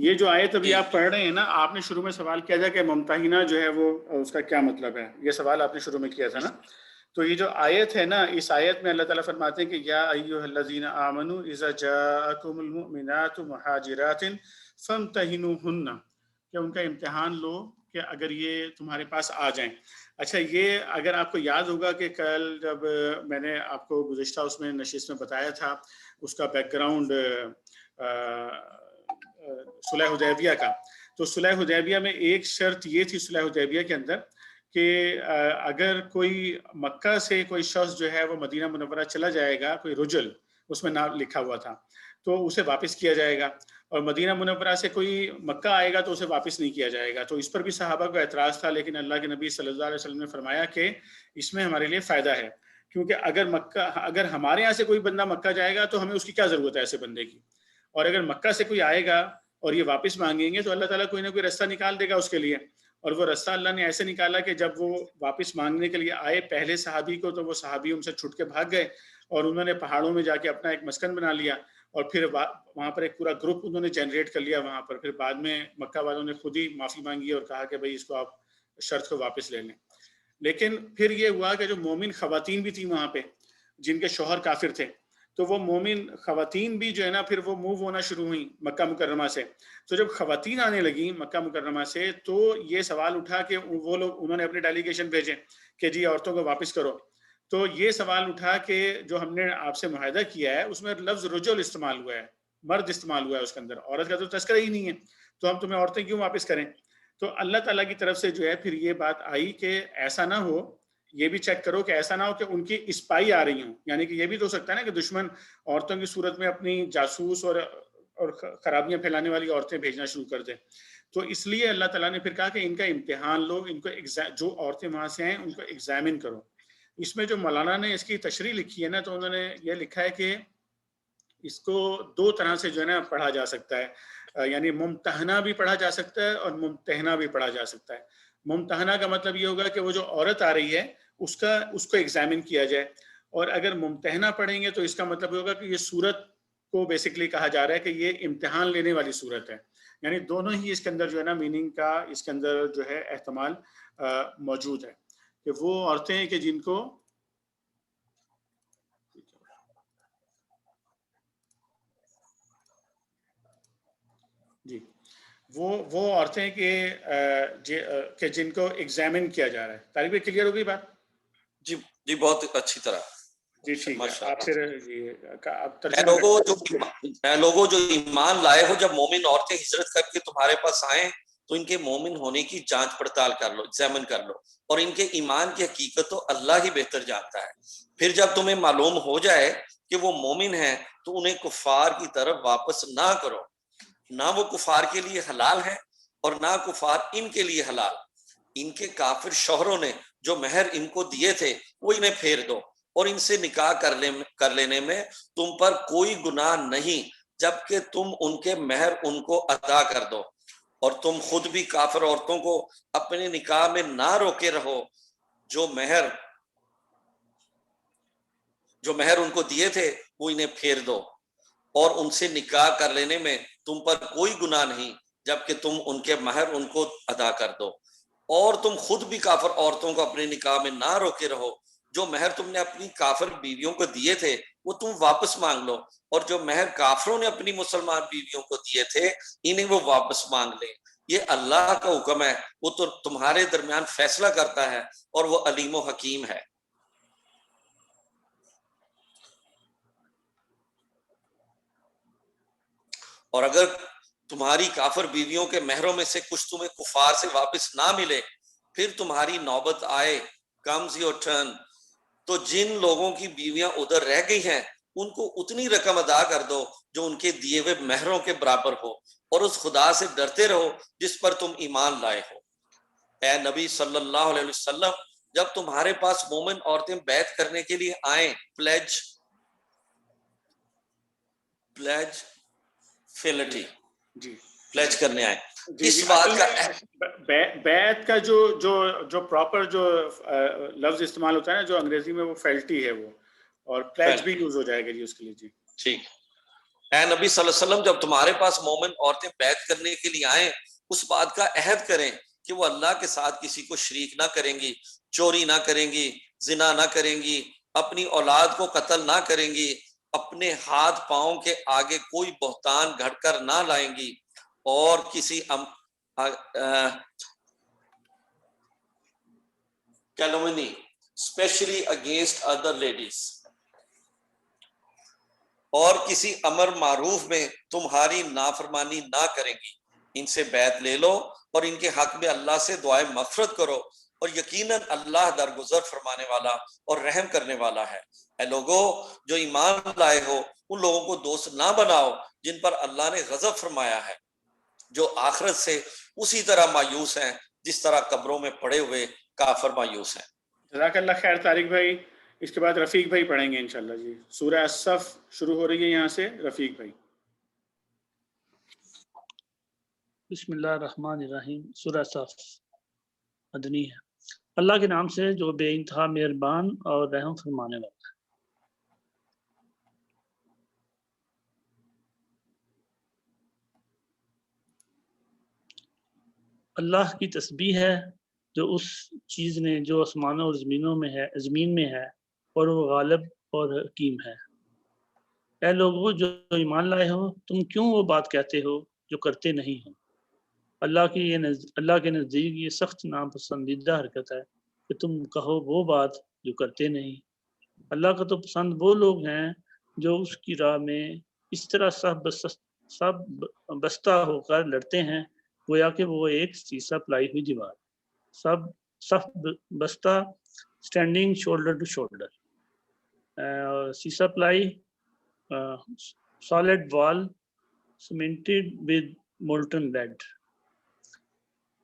یہ جو آیت ابھی جی آپ پڑھ رہے ہیں نا، آپ نے شروع میں سوال کیا تھا کہ ممتحنہ جو ہے وہ اس کا کیا مطلب ہے، یہ سوال آپ نے شروع میں کیا تھا نا۔ تو یہ جو آیت ہے نا، اس آیت میں اللہ تعالیٰ فرماتے ہیں کہ یا ایھا الذین آمنوا اذا جاءکم المؤمنات مہاجرات فامتحنوہن، کہ ان کا امتحان لو کہ اگر یہ تمہارے پاس آ جائیں۔ اچھا، یہ اگر آپ کو یاد ہوگا کہ کل جب میں نے آپ کو گزشتہ اس میں نشست میں بتایا تھا اس کا بیک گراؤنڈ صلح حدیبیہ کا، تو صلح حدیبیہ میں ایک شرط یہ تھی صلح حدیبیہ کے اندر کہ اگر کوئی مکہ سے کوئی شخص جو ہے وہ مدینہ منورہ چلا جائے گا، کوئی رجل اس میں نام لکھا ہوا تھا، تو اسے واپس کیا جائے گا، اور مدینہ منورہ سے کوئی مکہ آئے گا تو اسے واپس نہیں کیا جائے گا۔ تو اس پر بھی صحابہ کو اعتراض تھا، لیکن اللہ کے نبی صلی اللہ علیہ وسلم نے فرمایا کہ اس میں ہمارے لیے فائدہ ہے، کیونکہ اگر ہمارے یہاں سے کوئی بندہ مکہ جائے گا تو ہمیں اس کی کیا ضرورت ہے ایسے بندے کی، اور اگر مکہ سے کوئی آئے گا اور یہ واپس مانگیں گے تو اللہ تعالیٰ کوئی نہ کوئی رستہ نکال دے گا اس کے لیے، اور وہ رستہ اللہ نے ایسے نکالا کہ جب وہ واپس مانگنے کے لیے آئے پہلے صحابی کو، تو وہ صحابی ان سے چھٹ کے بھاگ گئے اور انہوں نے پہاڑوں میں جا کے اپنا ایک مسکن بنا لیا، اور پھر وہاں پر ایک پورا گروپ انہوں نے جنریٹ کر لیا وہاں پر۔ پھر بعد میں مکہ والوں نے خود ہی معافی مانگی اور کہا کہ بھئی اس کو آپ شرط کو واپس لے لیں۔ لیکن پھر یہ ہوا کہ جو مومن خواتین بھی تھیں وہاں پہ جن کے شوہر کافر تھے، تو وہ مومن خواتین بھی جو ہے نا پھر وہ موو ہونا شروع ہوئیں مکہ مکرمہ سے. تو جب خواتین آنے لگیں مکہ مکرمہ سے تو یہ سوال اٹھا کہ وہ لوگ انہوں نے اپنے ڈیلیگیشن بھیجے کہ جی عورتوں کو واپس کرو. تو یہ سوال اٹھا کہ جو ہم نے آپ سے معاہدہ کیا ہے اس میں لفظ رجل استعمال ہوا ہے, مرد استعمال ہوا ہے اس کے اندر, عورت کا تو تذکرہ ہی نہیں ہے, تو ہم تمہیں عورتیں کیوں واپس کریں. تو اللہ تعالیٰ کی طرف سے جو ہے پھر یہ بات آئی کہ ایسا نہ ہو, یہ بھی چیک کرو کہ ایسا نہ ہو کہ ان کی اسپائی آ رہی ہوں, یعنی کہ یہ بھی تو ہو سکتا ہے نا کہ دشمن عورتوں کی صورت میں اپنی جاسوس اور خرابیاں پھیلانے والی عورتیں بھیجنا شروع کر دیں. تو اس لیے اللہ تعالیٰ نے پھر کہا کہ ان کا امتحان لو, ان کو جو عورتیں وہاں سے ہیں ان کو ایگزامن کرو. اس میں جو مولانا نے اس کی تشریح لکھی ہے نا, تو انہوں نے یہ لکھا ہے کہ اس کو دو طرح سے جو ہے نا پڑھا جا سکتا ہے, یعنی ممتحنہ بھی پڑھا جا سکتا ہے اور ممتحنہ بھی پڑھا جا سکتا ہے. ممتحنہ کا مطلب یہ ہوگا کہ وہ جو عورت آ رہی ہے اس کو ایگزامن کیا جائے, اور اگر ممتحنہ پڑھیں گے تو اس کا مطلب ہوگا کہ یہ صورت کو بیسکلی کہا جا رہا ہے کہ یہ امتحان لینے والی صورت ہے. یعنی دونوں ہی اس کے اندر جو ہے نا میننگ کا اس کے اندر جو ہے احتمال موجود ہے کہ وہ عورتیں کہ جن کو جی وہ عورتیں کہ جن کو ایگزامن کیا جا رہا ہے. طالب علم کلیئر ہو گئی بات؟ جی بہت اچھی طرح. جی ٹھیک ہے, آپ پھر اے لوگوں جو ایمان لائے ہو, جب مومن عورتیں ہجرت کر کے تمہارے پاس آئیں تو ان کے مومن ہونے کی جانچ پڑتال کر لو, ایگزامن کر لو, اور ان کے ایمان کی حقیقت تو اللہ ہی بہتر جانتا ہے. پھر جب تمہیں معلوم ہو جائے کہ وہ مومن ہیں تو انہیں کفار کی طرف واپس نہ کرو, نہ وہ کفار کے لیے حلال ہے اور نہ کفار ان کے لیے حلال. ان کے کافر شوہروں نے جو مہر ان کو دیے تھے وہ انہیں پھیر دو, اور ان سے نکاح کر لینے میں تم پر کوئی گناہ نہیں جبکہ تم ان کے مہر ان کو ادا کر دو. اور تم خود بھی کافر عورتوں کو اپنے نکاح میں نہ روکے رہو, جو مہر ان کو دیے تھے وہ انہیں پھیر دو, اور ان سے نکاح کر لینے میں تم پر کوئی گناہ نہیں جبکہ تم ان کے مہر ان کو ادا کر دو. اور تم خود بھی کافر عورتوں کو اپنے نکاح میں نہ روکے رہو, جو مہر تم نے اپنی کافر بیویوں کو دیے تھے وہ تم واپس مانگ لو, اور جو مہر کافروں نے اپنی مسلمان بیویوں کو دیے تھے انہیں وہ واپس مانگ لیں. یہ اللہ کا حکم ہے, وہ تو تمہارے درمیان فیصلہ کرتا ہے اور وہ علیم و حکیم ہے. اور اگر تمہاری کافر بیویوں کے مہروں میں سے کچھ تمہیں کفار سے واپس نہ ملے, پھر تمہاری نوبت آئے, comes your turn, تو جن لوگوں کی بیویاں ادھر رہ گئی ہیں ان کو اتنی رقم ادا کر دو جو ان کے دیے ہوئے مہروں کے برابر ہو, اور اس خدا سے ڈرتے رہو جس پر تم ایمان لائے ہو. اے نبی صلی اللہ علیہ وسلم, جب تمہارے پاس مومن عورتیں بیعت کرنے کے لیے آئیں, پلیج فیلٹی پلیج کرنے آئے, اس بات کا بیعت کا جو پراپر جو لفظ استعمال ہوتا ہے نا جو انگریزی میں وہ فیلٹی ہے وہ, اور پلیج بھی یوز ہو جائے گا جی اس کے لیے. جی ٹھیک. اے نبی صلی اللہ علیہ وسلم, جب تمہارے پاس مومن عورتیں بیعت کرنے کے لیے آئیں اس بات کا عہد کریں کہ وہ اللہ کے ساتھ کسی کو شریک نہ کریں گی, چوری نہ کریں گی, زنا نہ کریں گی, اپنی اولاد کو قتل نہ کریں گی, اپنے ہاتھ پاؤں کے آگے کوئی بہتان گھڑ کر نہ لائیں گی, اور کسی calumny especially against other ladies, اور کسی امر معروف میں تمہاری نافرمانی نہ کریں گی. ان سے بیعت لے لو اور ان کے حق میں اللہ سے دعائے مغفرت کرو, اور یقیناً اللہ درگزر فرمانے والا اور رحم کرنے والا ہے. اے لوگوں جو ایمان لائے ہو, ان لوگوں کو دوست نہ بناؤ جن پر اللہ نے غضب فرمایا ہے, جو آخرت سے اسی طرح مایوس ہیں جس طرح قبروں میں پڑے ہوئے کافر مایوس ہیں. جزاک اللہ خیر طارق بھائی. اس کے بعد رفیق بھائی پڑھیں گے انشاءاللہ. جی سورہ الصف شروع ہو رہی ہے یہاں سے. رفیق بھائی. بسم اللہ الرحمن الرحیم. سورہ صف مدنی ہے. اللہ کے نام سے جو بے انتہا مہربان اور رحم فرمانے والا ہے. اللہ کی تسبیح ہے جو اس چیز نے جو آسمانوں اور زمین میں ہے, اور وہ غالب اور حکیم ہے. اے لوگوں جو ایمان لائے ہو، تم کیوں وہ بات کہتے ہو جو کرتے نہیں ہو؟ اللہ کے نزدیک یہ سخت ناپسندیدہ حرکت ہے کہ تم کہو وہ بات جو کرتے نہیں۔ اللہ کا تو پسند وہ لوگ ہیں جو اس کی راہ میں اس طرح سب بستہ ہو کر لڑتے ہیں گویا کہ وہ ایک سیسا پلائی ہوئی دیوار، سب صف بستہ، اسٹینڈنگ شولڈر ٹو شولڈر، سیسا پلائی، solid wall cemented with molten lead۔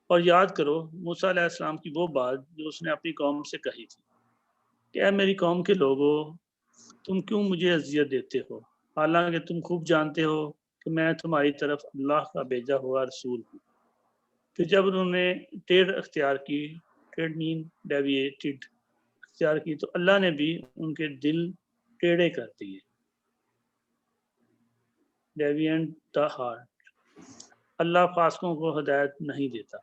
اور یاد کرو موسیٰ علیہ السلام کی وہ بات جو اس نے اپنی قوم سے کہی تھی کہ اے میری قوم کے لوگوں، تم کیوں مجھے اذیت دیتے ہو حالانکہ تم خوب جانتے ہو کہ میں تمہاری طرف اللہ کا بھیجا ہوا رسول ہوں۔ پھر جب انہوں نے ٹیڑھ اختیار کی، ڈیویٹڈ اختیار کی، تو اللہ نے بھی ان کے دل ٹیڑھے کر دیے، ڈیوینٹ دا ہارٹ۔ اللہ فاسقوں کو ہدایت نہیں دیتا۔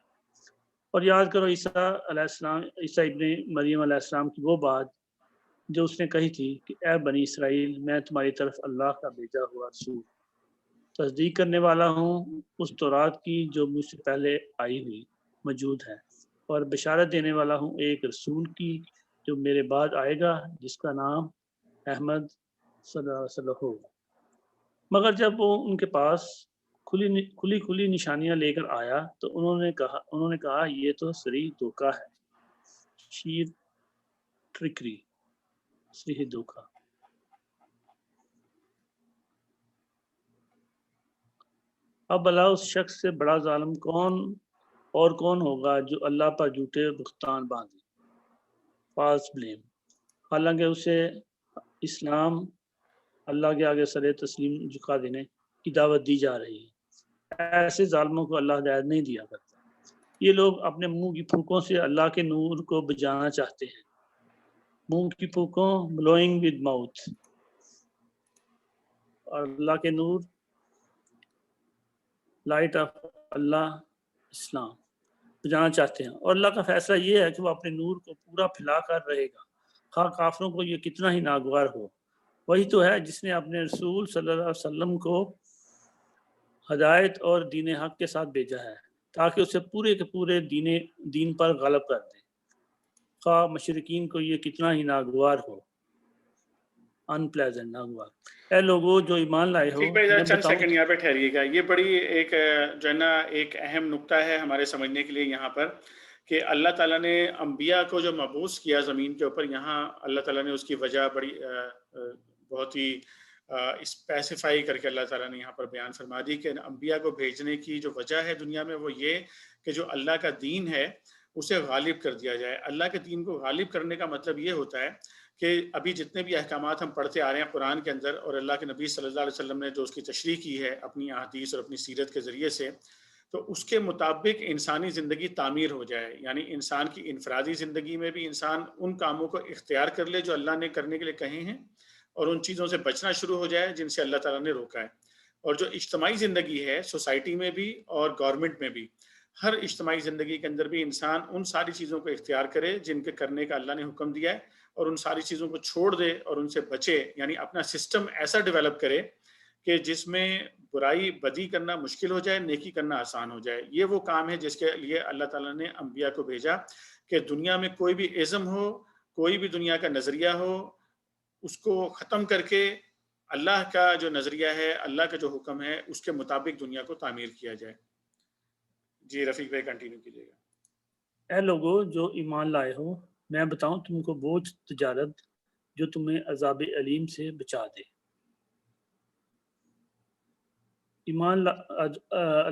اور یاد کرو عیسیٰ علیہ السلام، عیسیٰ ابن مریم علیہ السلام کی وہ بات جو اس نے کہی تھی کہ اے بنی اسرائیل، میں تمہاری طرف اللہ کا بھیجا ہوا رسول، تصدیق کرنے والا ہوں اس تورات کی جو مجھ سے پہلے آئی ہوئی موجود ہے، اور بشارت دینے والا ہوں ایک رسول کی جو میرے بعد آئے گا، جس کا نام احمد صلی اللہ علیہ وسلم ہوگا۔ مگر جب وہ ان کے پاس کھلی نشانیاں لے کر آیا تو انہوں نے کہا یہ تو صریح دھوکہ ہے، شیر ٹرکری، صریح دھوکہ۔ اب اللہ اس شخص سے بڑا ظالم کون ہوگا جو اللہ پر جھوٹے بہتان باندھے، فالس بلیم، حالانکہ اسے اسلام اللہ کے آگے سر تسلیم جھکا دینے کی دعوت دی جا رہی ہے۔ ایسے ظالموں کو اللہ ہدایت نہیں دیا کرتا۔ یہ لوگ اپنے منہ کی پھونکوں سے اللہ کے نور کو بجھانا چاہتے ہیں، منہ کی پھونکوں، بلوئنگ ود ماؤتھ، اور اللہ کے نور، لائٹ آف اللہ، اسلام، بجھانا چاہتے ہیں۔ اور اللہ کا فیصلہ یہ ہے کہ وہ اپنے نور کو پورا پھیلا کر رہے گا، خواہ کافروں کو یہ کتنا ہی ناگوار ہو۔ وہی تو ہے جس نے اپنے رسول صلی اللہ علیہ وسلم کو ہدایت اور دین حق کے ساتھ بھیجا ہے تاکہ اسے پورے کے پورے دین پر غالب کر دے، خواہ مشرکین کو یہ کتنا ہی ناگوار ہو، ان پلیزنٹ، ناگوار۔ اے لوگوں جو ایمان لائے ہو، ٹھیک بھائی، میں چند بتاؤں سیکنڈ یہاں پہ ٹھہریے گا۔ یہ بڑی ایک جو ہے نا ایک اہم نقطہ ہے ہمارے سمجھنے کے لیے یہاں پر کہ اللہ تعالیٰ نے انبیاء کو جو مبعوث کیا زمین کے اوپر، یہاں اللہ تعالیٰ نے اس کی وجہ بڑی بہت ہی اسپیسیفائی کر کے اللہ تعالیٰ نے یہاں پر بیان فرما دی کہ انبیاء کو بھیجنے کی جو وجہ ہے دنیا میں وہ یہ کہ جو اللہ کا دین ہے اسے غالب کر دیا جائے۔ اللہ کے دین کو غالب کرنے کا مطلب یہ ہوتا ہے کہ ابھی جتنے بھی احکامات ہم پڑھتے آ رہے ہیں قرآن کے اندر، اور اللہ کے نبی صلی اللہ علیہ وسلم نے جو اس کی تشریح کی ہے اپنی احادیث اور اپنی سیرت کے ذریعے سے، تو اس کے مطابق انسانی زندگی تعمیر ہو جائے، یعنی انسان کی انفرادی زندگی میں بھی انسان ان کاموں کو اختیار کر لے جو اللہ نے کرنے کے لیے کہے ہیں، اور ان چیزوں سے بچنا شروع ہو جائے جن سے اللہ تعالیٰ نے روکا ہے۔ اور جو اجتماعی زندگی ہے سوسائٹی میں بھی اور گورنمنٹ میں بھی، ہر اجتماعی زندگی کے اندر بھی انسان ان ساری چیزوں کو اختیار کرے جن کے کرنے کا اللہ نے حکم دیا ہے، اور ان ساری چیزوں کو چھوڑ دے اور ان سے بچے، یعنی اپنا سسٹم ایسا ڈیولپ کرے کہ جس میں برائی بدی کرنا مشکل ہو جائے، نیکی کرنا آسان ہو جائے۔ یہ وہ کام ہے جس کے لیے اللہ تعالیٰ نے انبیاء کو بھیجا کہ دنیا میں کوئی بھی ازم ہو، کوئی بھی دنیا کا نظریہ ہو، اس کو ختم کر کے اللہ کا جو نظریہ ہے، اللہ کا جو حکم ہے، اس کے مطابق دنیا کو تعمیر کیا جائے۔ جی رفیق بھائی کنٹینیو کیجیے گا۔ اے لوگوں جو ایمان لائے ہو، میں بتاؤں تم کو بوجھ تجارت جو تمہیں عذاب علیم سے بچا دے۔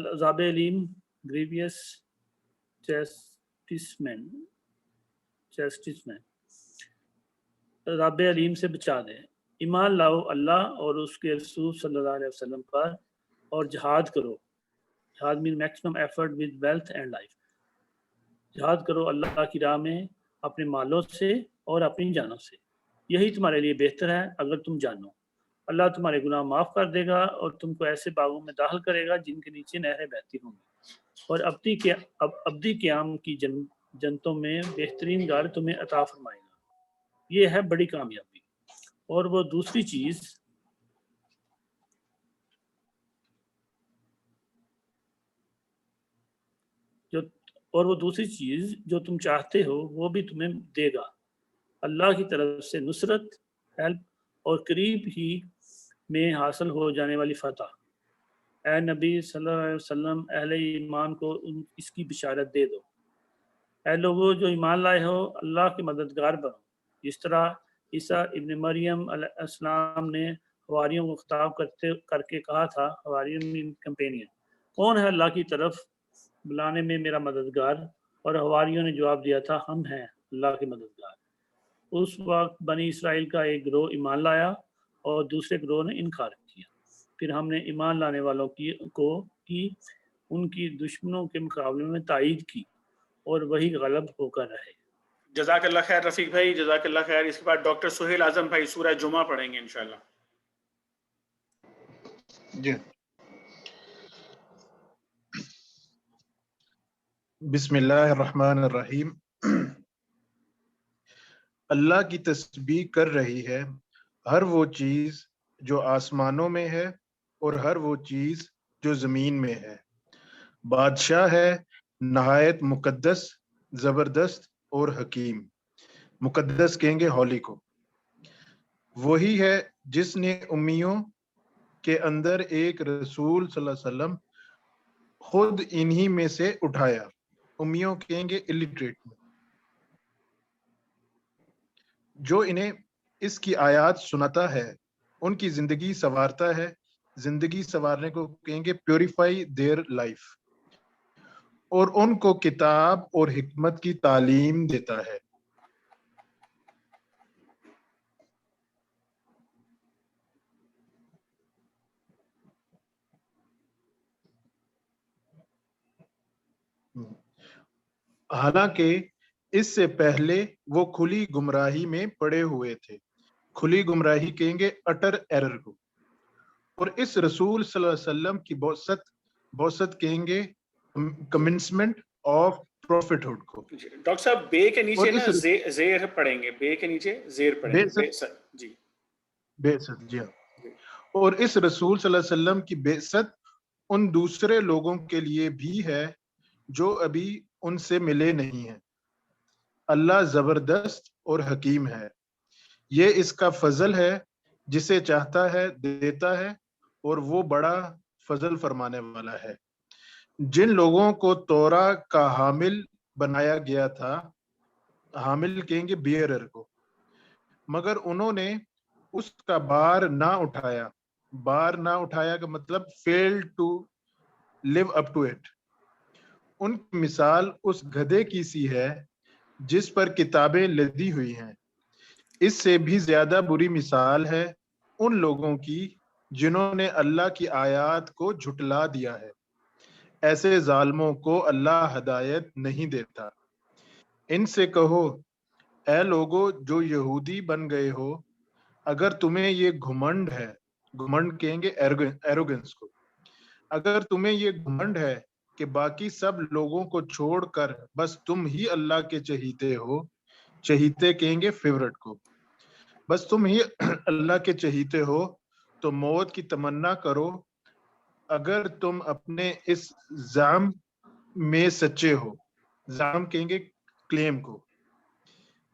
عذاب علیم، گریویس چیسٹسمنٹ، عذاب علیم سے بچا دے۔ ایمان لاؤ اللہ اور اس کے رسول صلی اللہ علیہ وسلم پر، اور جہاد کرو۔ جہاد mean maximum effort with wealth and life. جہاد کرو اللہ کی راہ میں اپنے مالوں سے اور اپنی جانوں سے، یہی تمہارے لیے بہتر ہے اگر تم جانو۔ اللہ تمہارے گناہ معاف کر دے گا اور تم کو ایسے باغوں میں داخل کرے گا جن کے نیچے نہریں بہتی ہوں گی، اور ابدی قیام کی جنتوں میں بہترین گھر تمہیں عطا فرمائے گا۔ یہ ہے بڑی کامیابی۔ اور وہ دوسری چیز جو اور وہ دوسری چیز جو تم چاہتے ہو وہ بھی تمہیں دے گا، اللہ کی طرف سے نصرت، ہیلپ اور قریب ہی میں حاصل ہو جانے والی فتح۔ اے نبی صلی اللہ علیہ وسلم، اہل ایمان کو اس کی بشارت دے دو۔ اے لوگو جو ایمان لائے ہو، اللہ کے مددگار بنو، جس طرح عیسیٰ ابن مریم علیہ السلام نے حواریوں کو خطاب کر کے کہا تھا، حواریوں کمپینین، کون ہے اللہ کی طرف بلانے میں میرا مددگار؟ اور حواریوں نے جواب دیا تھا، ہم ہیں اللہ کے مددگار۔ اس وقت بنی اسرائیل کا ایک گروہ ایمان لایا اور دوسرے گروہ نے انکار کیا، پھر ہم نے ایمان لانے والوں کی ان کی دشمنوں کے مقابلے میں تائید کی اور وہی غلب ہو کر رہے۔ جزاک اللہ خیر رفیق بھائی، جزاک اللہ خیر۔ اس کے بعد ڈاکٹر سہیل اعظم بھائی سورہ جمعہ پڑھیں گے انشاءاللہ۔ جی، بسم اللہ الرحمن الرحیم۔ اللہ کی تسبیح کر رہی ہے ہر وہ چیز جو آسمانوں میں ہے اور ہر وہ چیز جو زمین میں ہے۔ بادشاہ ہے نہایت مقدس، زبردست اور حکیم۔ مقدس کہیں گے ہولی کو۔ وہی ہے جس نے امیوں کے اندر ایک رسول صلی اللہ علیہ وسلم خود انہی میں سے اٹھایا۔ امیوں کہیں گے الٹریٹ میں، جو انہیں اس کی آیات سناتا ہے، ان کی زندگی سنوارتا ہے۔ زندگی سنوارنے کو کہیں گے پیوریفائی دیئر لائف، اور ان کو کتاب اور حکمت کی تعلیم دیتا ہے۔ حالانکہ اس سے پہلے وہ کھلی گمراہی میں پڑے ہوئے تھے۔ کھلی گمراہی کہیں گے اٹر ایرر کو۔ اور اس رسول صلی اللہ علیہ وسلم کی بعثت کہیں گے کمنسمنٹ آف پروفٹ کو۔ ڈاکٹر صاحب بے کے نیچے نا زیر پڑھیں گے، بے کے نیچے زیر پڑھیں گے، جی بعثت، جی ہاں۔ اور اس رسول صلی اللہ علیہ وسلم کی بعثت ان دوسرے لوگوں کے لیے بھی ہے جو ابھی ان سے ملے نہیں ہیں۔ اللہ زبردست اور حکیم ہے، یہ اس کا فضل ہے، جسے چاہتا ہے دیتا ہے، اور وہ بڑا فضل فرمانے والا ہے۔ جن لوگوں کو تورا کا حامل بنایا گیا تھا، حامل کہیں گے بیئرر کو، مگر انہوں نے اس کا بار نہ اٹھایا۔ بار نہ اٹھایا کا مطلب failed to live up to it۔ ان کی مثال اس گدھے کی سی ہے جس پر کتابیں لدی ہوئی ہیں۔ اس سے بھی زیادہ بری مثال ہے ان لوگوں کی جنہوں نے اللہ کی آیات کو جھٹلا دیا ہے۔ ایسے ظالموں کو اللہ ہدایت نہیں دیتا۔ ان سے کہو، اے لوگو جو یہودی بن گئے ہو، اگر تمہیں یہ گھمنڈ ہے، گھمنڈ کہیں گے ایروگنس کو، اگر تمہیں یہ گھمنڈ ہے کہ باقی سب لوگوں کو چھوڑ کر بس تم ہی اللہ کے چہیتے ہو، چہیتے کہیں گے فیورٹ کو، بس تم ہی اللہ کے چہیتے ہو، تو موت کی تمنا کرو اگر تم اپنے اس زعم میں سچے ہو۔ زعم کہیں گے کلیم کو۔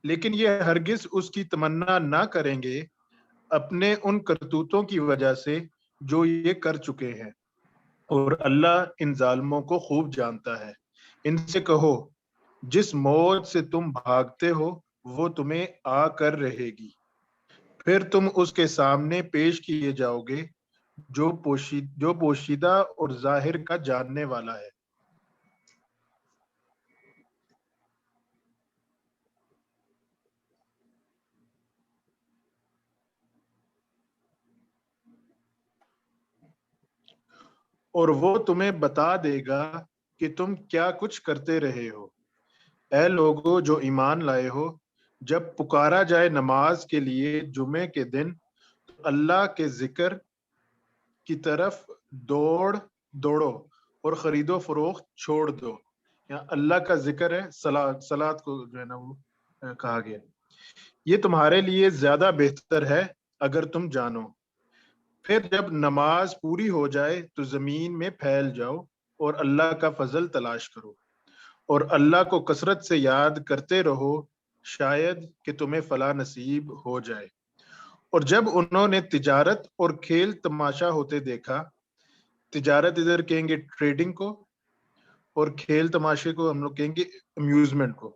لیکن یہ ہرگز اس کی تمنا نہ کریں گے اپنے ان کرتوتوں کی وجہ سے جو یہ کر چکے ہیں، اور اللہ ان ظالموں کو خوب جانتا ہے۔ ان سے کہو، جس موت سے تم بھاگتے ہو وہ تمہیں آ کر رہے گی، پھر تم اس کے سامنے پیش کیے جاؤ گے، جو پوشیدہ اور ظاہر کا جاننے والا ہے۔ اور وہ تمہیں بتا دے گا کہ تم کیا کچھ کرتے رہے ہو۔ اے لوگو جو ایمان لائے ہو، جب پکارا جائے نماز کے لیے جمعے کے دن، تو اللہ کے ذکر کی طرف دوڑو اور خرید و فروخت چھوڑ دو۔ یہاں اللہ کا ذکر ہے، صلاۃ کو جو ہے نا وہ کہا گیا۔ یہ تمہارے لیے زیادہ بہتر ہے اگر تم جانو۔ پھر جب نماز پوری ہو جائے تو زمین میں پھیل جاؤ اور اللہ کا فضل تلاش کرو، اور اللہ کو کثرت سے یاد کرتے رہو شاید کہ تمہیں فلاح نصیب ہو جائے۔ اور جب انہوں نے تجارت اور کھیل تماشا ہوتے دیکھا، تجارت ادھر کہیں گے ٹریڈنگ کو، اور کھیل تماشے کو ہم لوگ کہیں گے امیوزمنٹ کو۔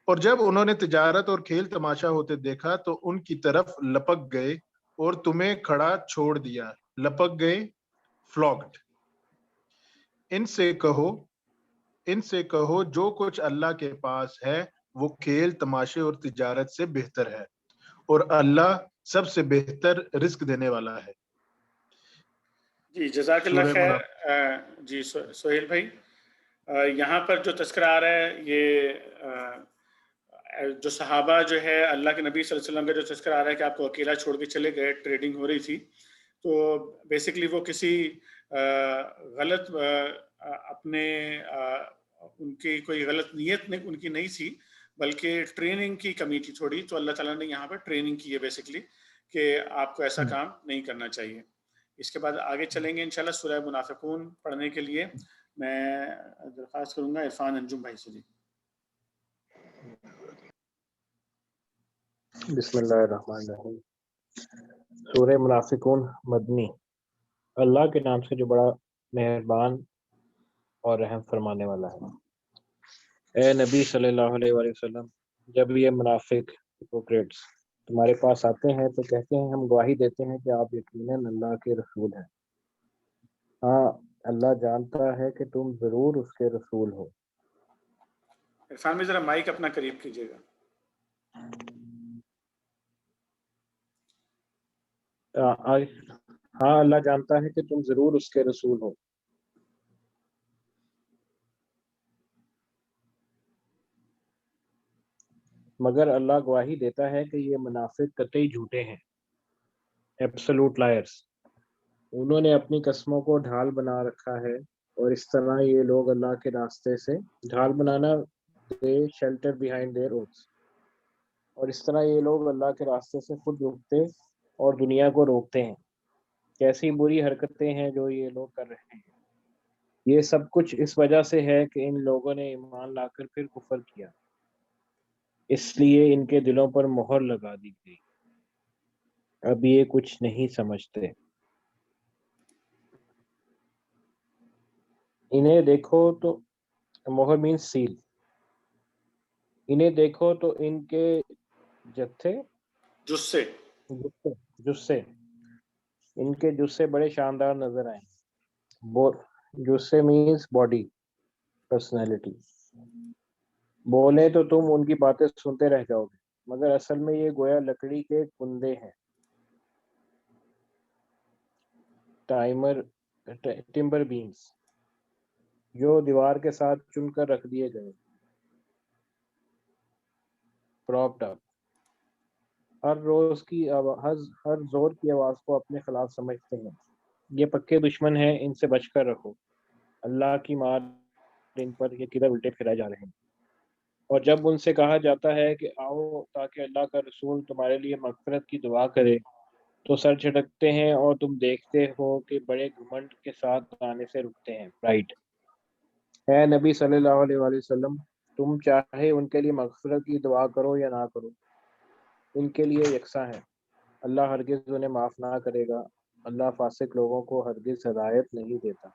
اور جب انہوں نے تجارت اور کھیل تماشا ہوتے دیکھا تو ان کی طرف لپک گئے اور تمہیں کھڑا چھوڑ دیا۔ لپک گئے، فلاگڈ۔ ان سے کہو جو کچھ اللہ کے پاس ہے وہ کھیل تماشے اور تجارت سے بہتر ہے، اور اللہ سب سے بہتر رزق دینے والا ہے۔ جی جزاک اللہ سورہ خیر۔ منافق۔ جی سہیل بھائی، یہاں پر جو تذکرہ آ رہا ہے یہ جو صحابہ جو ہے اللہ کے نبی صلی اللہ علیہ وسلم کا جو تذکرہ آ رہا ہے کہ آپ کو اکیلا چھوڑ کے چلے گئے، ٹریڈنگ ہو رہی تھی، تو بیسکلی وہ کسی غلط اپنے ان کی کوئی غلط نیت ان کی نہیں تھی، بلکہ ٹریننگ کی کمی تھی تھوڑی، تو اللہ تعالیٰ نے یہاں پر ٹریننگ کی ہے بیسکلی کہ آپ کو ایسا کام نہیں کرنا چاہیے۔ اس کے بعد آگے چلیں گے انشاءاللہ سورہ منافقون پڑھنے کے لیے میں درخواست کروں گا عرفان انجم بھائی سے۔ جی بسم اللہ الرحمن الرحیم۔ سورہ منافقون مدنی۔ اللہ کے نام سے جو بڑا مہربان اور رحم فرمانے والا ہے۔ اے نبی صلی اللہ علیہ وآلہ وسلم، جب یہ منافق ہپوکریٹس تمہارے پاس آتے ہیں تو کہتے ہیں ہم گواہی دیتے ہیں کہ آپ یقیناً اللہ کے رسول ہیں۔ ہاں اللہ جانتا ہے کہ تم ضرور اس کے رسول ہو۔ عرفان میں ذرا مائک اپنا قریب کیجیے گا۔ ہاں اللہ جانتا ہے کہ تم ضرور اس کے رسول ہو۔ مگر اللہ گواہی دیتا ہے کہ یہ منافق قطعی جھوٹے ہیں، ایبسولوٹ لائرز۔ انہوں نے اپنی قسموں کو ڈھال بنا رکھا ہے، اور اس طرح یہ لوگ اللہ کے راستے سے ڈھال بنانا دے شیلٹر بیہائنڈ دیئر اوتھس، اور اس طرح یہ لوگ اللہ کے راستے سے خود رکتے اور دنیا کو روکتے ہیں۔ کیسی بری حرکتیں ہیں جو یہ لوگ کر رہے ہیں۔ یہ سب کچھ اس وجہ سے ہے کہ ان لوگوں نے ایمان لا کر پھر کفر کیا، اس لیے ان کے دلوں پر مہر لگا دی گئی، اب یہ کچھ نہیں سمجھتے۔ انہیں دیکھو تو مہر مینس سیل۔ انہیں دیکھو تو ان کے جسے ان کے جسے بڑے شاندار نظر آئیں۔ جسے مینس باڈی، پرسنالٹی۔ بولے تو تم ان کی باتیں سنتے رہ جاؤ گے، مگر اصل میں یہ گویا لکڑی کے کندے ہیں، ٹمبر بینس، جو دیوار کے ساتھ چن کر رکھ دیے گئے، پراپڈ اپ۔ ہر زور کی آواز کو اپنے خلاف سمجھتے ہیں۔ یہ پکے دشمن ہیں، ان سے بچ کر رہو۔ اللہ کی مار ان پر، یہ کدھر الٹے پھرائے جا رہے ہیں۔ اور جب ان سے کہا جاتا ہے کہ آؤ تاکہ اللہ کا رسول تمہارے لیے مغفرت کی دعا کرے، تو سر جھٹکتے ہیں اور تم دیکھتے ہو کہ بڑے گھمنڈ کے ساتھ آنے سے رکتے ہیں۔ رائٹ۔ اے نبی صلی اللہ علیہ وآلہ وسلم، تم چاہے ان کے لیے مغفرت کی دعا کرو یا نہ کرو، ان کے لیے یکساں ہے، اللہ ہرگز انہیں معاف نہ کرے گا۔ اللہ فاسق لوگوں کو ہرگز ہدایت نہیں دیتا۔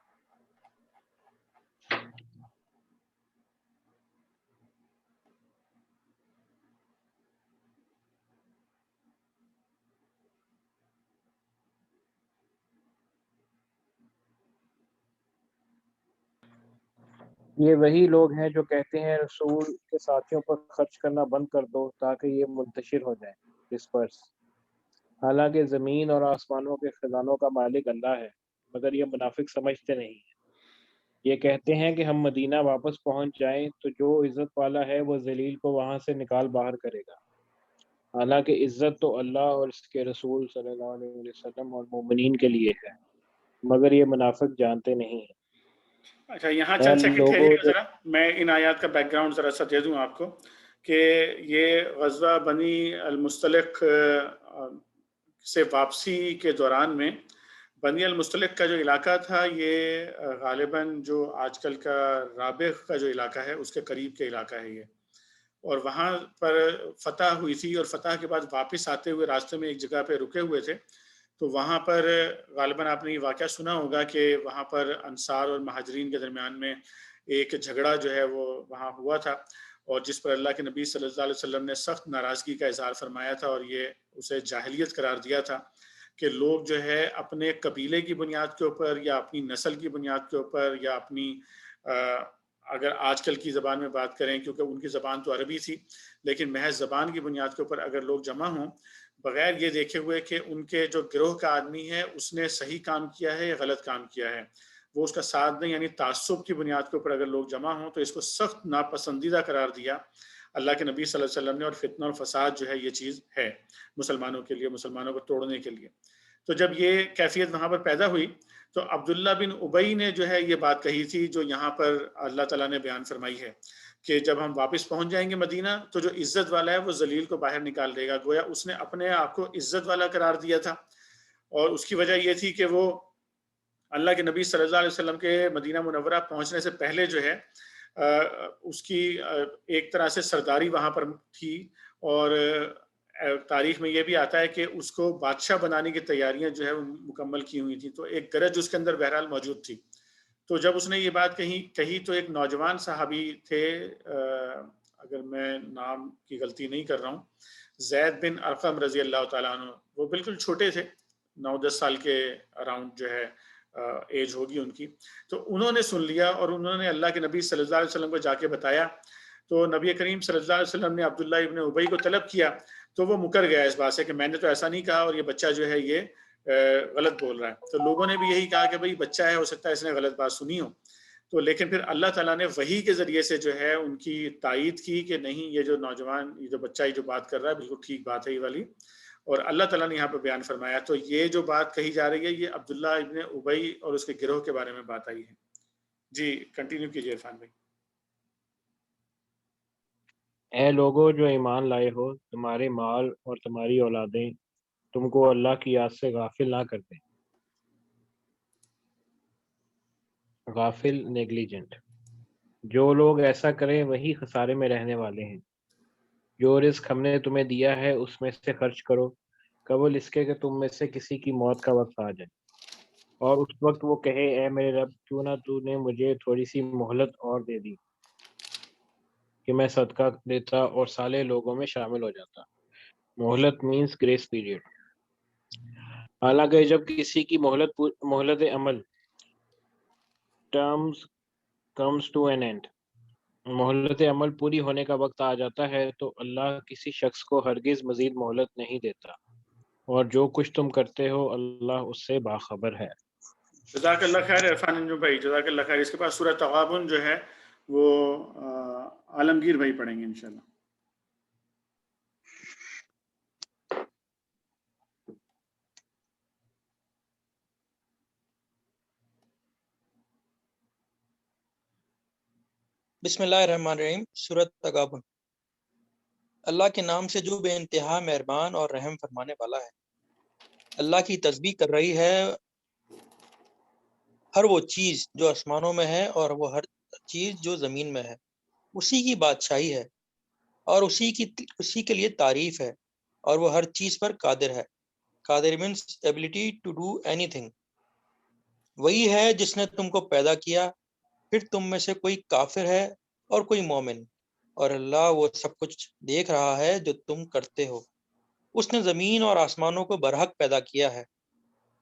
یہ وہی لوگ ہیں جو کہتے ہیں رسول کے ساتھیوں پر خرچ کرنا بند کر دو تاکہ یہ منتشر ہو جائیں، ڈسپرس۔ حالانکہ زمین اور آسمانوں کے خزانوں کا مالک اللہ ہے، مگر یہ منافق سمجھتے نہیں ہیں۔ یہ کہتے ہیں کہ ہم مدینہ واپس پہنچ جائیں تو جو عزت والا ہے وہ ذلیل کو وہاں سے نکال باہر کرے گا، حالانکہ عزت تو اللہ اور اس کے رسول صلی اللہ علیہ وسلم اور مومنین کے لیے ہے، مگر یہ منافق جانتے نہیں ہیں۔ اچھا یہاں چند سیکنڈ ٹھہریے گا ذرا، میں ان آیات کا بیک گراؤنڈ ذرا سا دے دوں آپ کو کہ یہ غزوہ بنی المصطلق سے واپسی کے دوران میں بنی المستلق کا جو علاقہ تھا یہ غالباً جو آج کل کا رابغ کا جو علاقہ ہے اس کے قریب کے علاقہ ہے یہ، اور وہاں پر فتح ہوئی تھی، اور فتح کے بعد واپس آتے ہوئے راستے میں ایک جگہ پہ رکے ہوئے تھے، تو وہاں پر غالباً آپ نے یہ واقعہ سنا ہوگا کہ وہاں پر انصار اور مہاجرین کے درمیان میں ایک جھگڑا جو ہے وہ وہاں ہوا تھا، اور جس پر اللہ کے نبی صلی اللہ علیہ وسلم نے سخت ناراضگی کا اظہار فرمایا تھا، اور یہ اسے جاہلیت قرار دیا تھا کہ لوگ جو ہے اپنے قبیلے کی بنیاد کے اوپر یا اپنی نسل کی بنیاد کے اوپر یا اپنی اگر آج کل کی زبان میں بات کریں، کیونکہ ان کی زبان تو عربی تھی، لیکن محض زبان کی بنیاد کے اوپر اگر لوگ جمع ہوں بغیر یہ دیکھے ہوئے کہ ان کے جو گروہ کا آدمی ہے اس نے صحیح کام کیا ہے یا غلط کام کیا ہے، وہ اس کا ساتھ دیں، یعنی تعصب کی بنیاد کے اوپر اگر لوگ جمع ہوں تو اس کو سخت ناپسندیدہ قرار دیا اللہ کے نبی صلی اللہ علیہ وسلم نے، اور فتنہ اور فساد جو ہے یہ چیز ہے مسلمانوں کے لیے، مسلمانوں کو توڑنے کے لیے۔ تو جب یہ کیفیت وہاں پر پیدا ہوئی تو عبداللہ بن ابی نے جو ہے یہ بات کہی تھی جو یہاں پر اللہ تعالیٰ نے بیان فرمائی ہے کہ جب ہم واپس پہنچ جائیں گے مدینہ تو جو عزت والا ہے وہ ذلیل کو باہر نکال دے گا، گویا اس نے اپنے آپ کو عزت والا قرار دیا تھا، اور اس کی وجہ یہ تھی کہ وہ اللہ کے نبی صلی اللہ علیہ وسلم کے مدینہ منورہ پہنچنے سے پہلے جو ہے اس کی ایک طرح سے سرداری وہاں پر تھی، اور تاریخ میں یہ بھی آتا ہے کہ اس کو بادشاہ بنانے کی تیاریاں جو ہے مکمل کی ہوئی تھیں، تو ایک گرج اس کے اندر بہرحال موجود تھی۔ تو جب اس نے یہ بات کہی تو ایک نوجوان صحابی تھے، اگر میں نام کی غلطی نہیں کر رہا ہوں، زید بن ارقم رضی اللہ تعالیٰ عنہ، وہ بالکل چھوٹے تھے، 9-10 سال کے اراؤنڈ جو ہے ایج ہوگی ان کی، تو انہوں نے سن لیا اور انہوں نے اللہ کے نبی صلی اللہ علیہ وسلم کو جا کے بتایا، تو نبی کریم صلی اللہ علیہ وسلم نے عبداللہ ابن ابی کو طلب کیا، تو وہ مکر گیا اس بات سے کہ میں نے تو ایسا نہیں کہا، اور یہ بچہ جو ہے یہ غلط بول رہا ہے۔ تو لوگوں نے بھی یہی کہا کہ بھئی بچہ ہے، ہو سکتا ہے اس نے غلط بات سنی ہو، تو لیکن پھر اللہ تعالیٰ نے وحی کے ذریعے سے جو ہے ان کی تائید کی کہ نہیں، یہ جو نوجوان، یہ جو بچہ جو بات کر رہا ہے بالکل ٹھیک بات ہے یہ والی، اور اللہ تعالیٰ نے یہاں پہ بیان فرمایا۔ تو یہ جو بات کہی جا رہی ہے یہ عبداللہ ابن ابی اور اس کے گروہ کے بارے میں بات آئی ہے۔ جی کنٹینیو کیجیے عرفان بھائی۔ اے لوگو جو ایمان لائے ہو، تمہارے مال اور تمہاری اولادیں تم کو اللہ کی یاد سے غافل نہ کر دیں۔ غافل، نیگلیجنٹ۔ جو لوگ ایسا کریں وہی خسارے میں رہنے والے ہیں۔ جو رزق ہم نے تمہیں دیا ہے اس میں سے خرچ کرو، قبل اس کے کہ تم میں سے کسی کی موت کا وقت آ جائے، اور اس وقت وہ کہے اے میرے رب، کیوں نہ تو نے مجھے تھوڑی سی مہلت اور دے دی کہ میں صدقہ دیتا اور صالح لوگوں میں شامل ہو جاتا۔ مہلت مینس گریس پیریڈ۔ حالانکہ جب کسی کی مہلت عمل terms comes to an end، مہلت عمل پوری ہونے کا وقت آ جاتا ہے تو اللہ کسی شخص کو ہرگز مزید مہلت نہیں دیتا، اور جو کچھ تم کرتے ہو اللہ اس سے باخبر ہے۔ جزاک اللہ خیر عرفان انجو بھائی، جزاک اللہ خیر۔ اس کے بعد سورہ تغابن جو ہے وہ عالمگیر بھائی پڑھیں گے انشاءاللہ۔ بسم اللہ الرحمن الرحیم۔ سورۃ تغابن۔ اللہ کے نام سے جو بے انتہا مہربان اور رحم فرمانے والا ہے۔ اللہ کی تسبیح کر رہی ہے ہر وہ چیز جو آسمانوں میں ہے اور وہ ہر چیز جو زمین میں ہے، اسی کی بادشاہی ہے اور اسی کے لیے تعریف ہے، اور وہ ہر چیز پر قادر ہے۔ قادر means ability to do anything. وہی ہے جس نے تم کو پیدا کیا، پھر تم میں سے کوئی کافر ہے اور کوئی مومن، اور اللہ وہ سب کچھ دیکھ رہا ہے جو تم کرتے ہو۔ اس نے زمین اور آسمانوں کو برحق پیدا کیا ہے،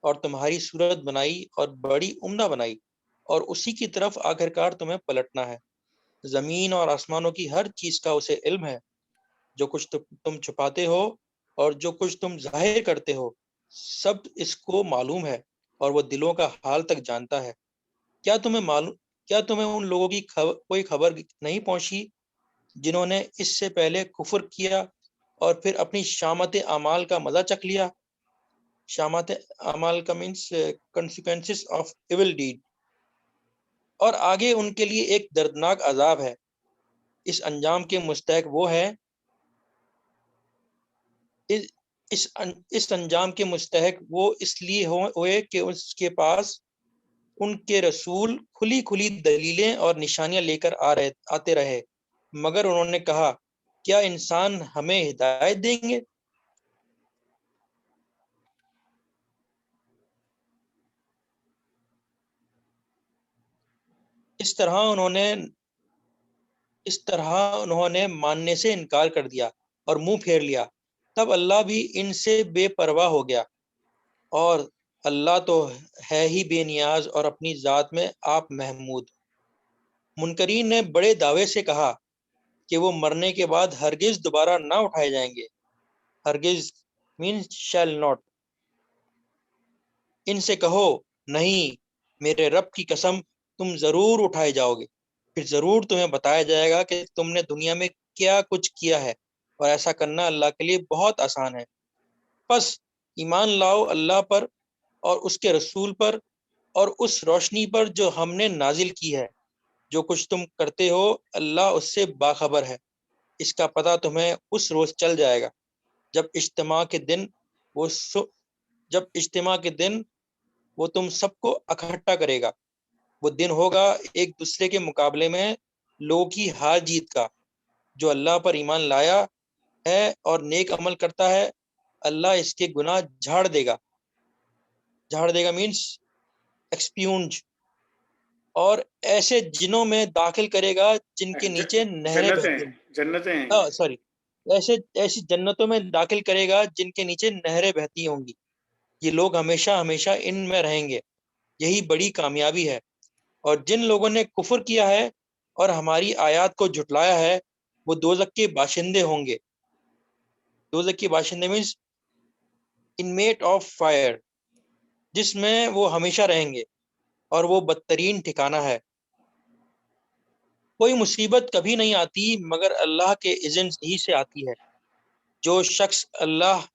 اور تمہاری صورت بنائی اور بڑی عمدہ بنائی، اور اسی کی طرف آخرکار تمہیں پلٹنا ہے۔ زمین اور آسمانوں کی ہر چیز کا اسے علم ہے، جو کچھ تم چھپاتے ہو اور جو کچھ تم ظاہر کرتے ہو، سب اس کو معلوم ہے، اور وہ دلوں کا حال تک جانتا ہے۔ کیا تمہیں ان لوگوں کی کوئی خبر نہیں پہنچی جنہوں نے اس سے پہلے کفر کیا اور پھر اپنی شامت اعمال کا مزہ چکھ لیا؟ شامت اعمال کا means consequences of evil dead, اور آگے ان کے لیے ایک دردناک عذاب ہے۔ اس انجام کے مستحق وہ ہے اس انجام کے مستحق وہ اس لیے ہوئے کہ اس کے پاس ان کے رسول کھلی کھلی دلیلیں اور نشانیاں لے کر آتے رہے، مگر انہوں نے کہا کیا انسان ہمیں ہدایت دیں گے؟ اس طرح انہوں نے ماننے سے انکار کر دیا اور منہ پھیر لیا۔ تب اللہ بھی ان سے بے پرواہ ہو گیا، اور اللہ تو ہے ہی بے نیاز اور اپنی ذات میں آپ محمود۔ منکرین نے بڑے دعوے سے کہا کہ وہ مرنے کے بعد ہرگز دوبارہ نہ اٹھائے جائیں گے۔ ہرگز means shall not۔ ان سے کہو نہیں، میرے رب کی قسم تم ضرور اٹھائے جاؤ گے، پھر ضرور تمہیں بتایا جائے گا کہ تم نے دنیا میں کیا کچھ کیا ہے، اور ایسا کرنا اللہ کے لیے بہت آسان ہے۔ پس ایمان لاؤ اللہ پر اور اس کے رسول پر اور اس روشنی پر جو ہم نے نازل کی ہے۔ جو کچھ تم کرتے ہو اللہ اس سے باخبر ہے۔ اس کا پتہ تمہیں اس روز چل جائے گا جب اجتماع کے دن وہ تم سب کو اکٹھا کرے گا۔ وہ دن ہوگا ایک دوسرے کے مقابلے میں لوگوں کی ہار جیت کا۔ جو اللہ پر ایمان لایا ہے اور نیک عمل کرتا ہے اللہ اس کے گناہ جھاڑ دے گا۔ جھاڑ دے گا مینس ایکسپیونج، اور ایسے جنوں میں داخل کرے گا جن کے نیچے نہریں بہتی جنتیں سوری ایسی جنتوں میں داخل کرے گا جن کے نیچے نہریں بہتی ہوں گی۔ یہ لوگ ہمیشہ ہمیشہ ان میں رہیں گے، یہی بڑی کامیابی ہے۔ اور جن لوگوں نے کفر کیا ہے اور ہماری آیات کو جھٹلایا ہے وہ دوزخ کے باشندے ہوں گے۔ دوزخ کے باشندے مینس انمیٹ آف فائر، جس میں وہ ہمیشہ رہیں گے، اور وہ بدترین ٹھکانہ ہے۔ کوئی مصیبت کبھی نہیں آتی مگر اللہ کے اذن ہی سے آتی ہے۔ جو شخص اللہ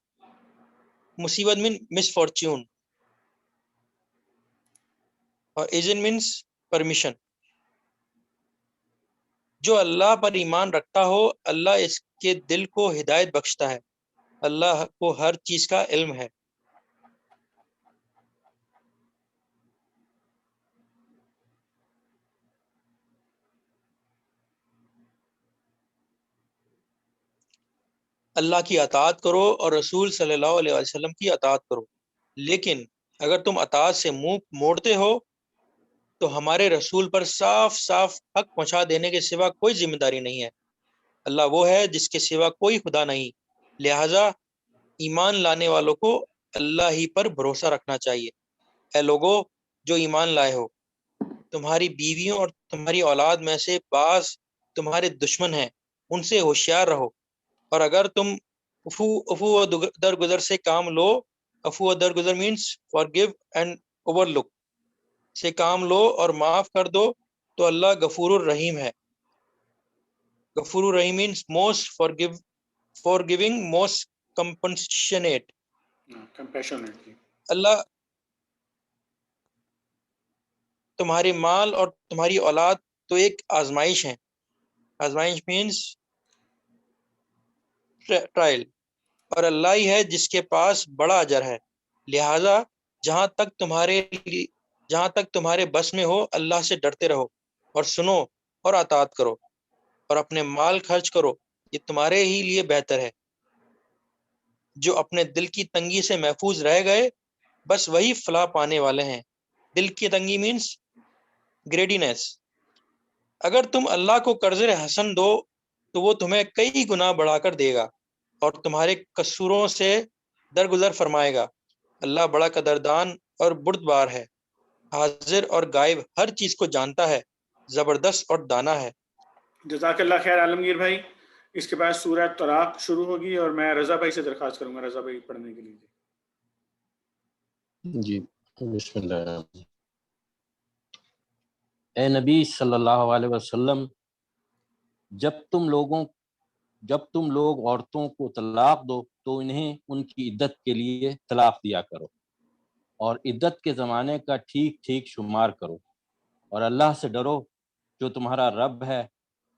مصیبت مین مس فارچیون، اور اذن مینس پرمیشن۔ جو اللہ پر ایمان رکھتا ہو اللہ اس کے دل کو ہدایت بخشتا ہے۔ اللہ کو ہر چیز کا علم ہے۔ اللہ کی اطاعت کرو اور رسول صلی اللہ علیہ وسلم کی اطاعت کرو، لیکن اگر تم اطاعت سے منہ موڑتے ہو تو ہمارے رسول پر صاف صاف حق پہنچا دینے کے سوا کوئی ذمہ داری نہیں ہے۔ اللہ وہ ہے جس کے سوا کوئی خدا نہیں، لہذا ایمان لانے والوں کو اللہ ہی پر بھروسہ رکھنا چاہیے۔ اے لوگو جو ایمان لائے ہو، تمہاری بیویوں اور تمہاری اولاد میں سے بعض تمہارے دشمن ہیں، ان سے ہوشیار رہو، اور اگر تم عفو و درگزر سے کام لو، عفو و درگزر مینس forgive and overlook سے کام لو اور معاف کر دو تو اللہ غفور الرحیم ہے۔ غفور الرحیم means most forgiving most compassionate۔ اللہ تمہارے مال اور تمہاری اولاد تو ایک آزمائش ہے۔ آزمائش مینس ٹرائل، اور اللہ ہی ہے جس کے پاس بڑا اجر ہے۔ لہٰذا جہاں تک تمہارے بس میں ہو اللہ سے ڈرتے رہو اور سنو اور اطاعت کرو، اور اپنے مال خرچ کرو، یہ تمہارے ہی لیے بہتر ہے۔ جو اپنے دل کی تنگی سے محفوظ رہ گئے بس وہی فلاح پانے والے ہیں۔ دل کی تنگی مینس گریڈینس۔ اگر تم اللہ کو قرض حسن دو تو وہ تمہیں کئی گنا بڑھا کر دے گا اور تمہارے قصوروں سے درگزر فرمائے گا۔ اللہ بڑا قدردان اور بردبار ہے، حاضر اور غائب ہر چیز کو جانتا ہے، زبردست اور دانا ہے۔ جزاک اللہ خیر عالمگیر بھائی۔ اس کے بعد سورہ طلاق شروع ہوگی اور میں رضا بھائی سے درخواست کروں گا رضا بھائی پڑھنے کے لیے۔ جی بسم اللہ۔ اے نبی صلی اللہ علیہ وسلم، جب تم لوگ عورتوں کو طلاق دو تو انہیں ان کی عدت کے لیے طلاق دیا کرو، اور عدت کے زمانے کا ٹھیک ٹھیک شمار کرو، اور اللہ سے ڈرو جو تمہارا رب ہے۔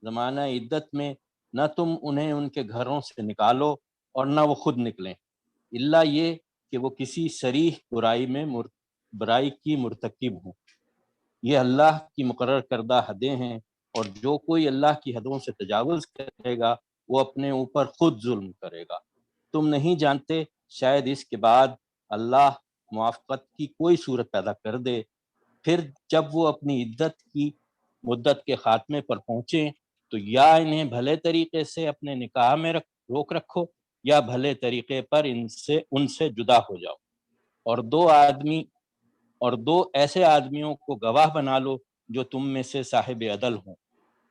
زمانہ عدت میں نہ تم انہیں ان کے گھروں سے نکالو اور نہ وہ خود نکلیں، الا یہ کہ وہ کسی صریح برائی کی مرتکب ہوں۔ یہ اللہ کی مقرر کردہ حدیں ہیں، اور جو کوئی اللہ کی حدوں سے تجاوز کرے گا وہ اپنے اوپر خود ظلم کرے گا۔ تم نہیں جانتے، شاید اس کے بعد اللہ موافقت کی کوئی صورت پیدا کر دے، پھر جب وہ اپنی عدت کی مدت کے خاتمے پر پہنچیں تو یا انہیں بھلے طریقے سے اپنے نکاح میں روک رکھو یا بھلے طریقے پر ان سے جدا ہو جاؤ، اور دو ایسے آدمیوں کو گواہ بنا لو جو تم میں سے صاحب عدل ہوں،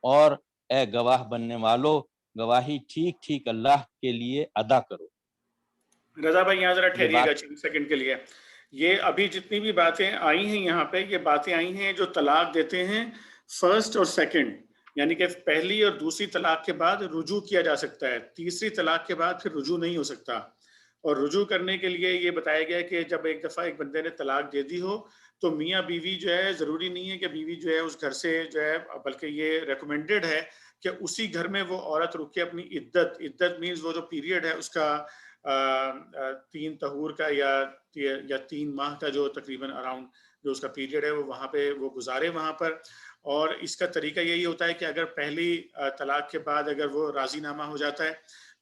اور اے گواہ بننے والو گواہی ٹھیک ٹھیک اللہ کے لیے ادا کرو۔ رضا بھائی یہاں ذرا یہ ٹھہریے گا بات چند سیکنڈ کے لیے۔ یہ ابھی جتنی بھی باتیں آئی ہیں یہاں پہ، یہ باتیں آئی ہیں جو طلاق دیتے ہیں فرسٹ اور سیکنڈ، یعنی کہ پہلی اور دوسری طلاق کے بعد رجوع کیا جا سکتا ہے، تیسری طلاق کے بعد پھر رجوع نہیں ہو سکتا۔ اور رجوع کرنے کے لیے یہ بتایا گیا کہ جب ایک دفعہ ایک بندے نے طلاق دے دی ہو تو میاں بیوی جو ہے، ضروری نہیں ہے کہ بیوی جو ہے اس گھر سے جو ہے، بلکہ یہ ریکمینڈڈ ہے کہ اسی گھر میں وہ عورت رک کے اپنی عدت مینز وہ جو پیریڈ ہے اس کا 3 طہور کا یا 3 ماہ کا جو تقریباً اراؤنڈ جو اس کا پیریڈ ہے وہ وہاں پہ وہ گزارے وہاں پر۔ اور اس کا طریقہ یہی ہوتا ہے کہ اگر پہلی طلاق کے بعد اگر وہ راضی نامہ ہو جاتا ہے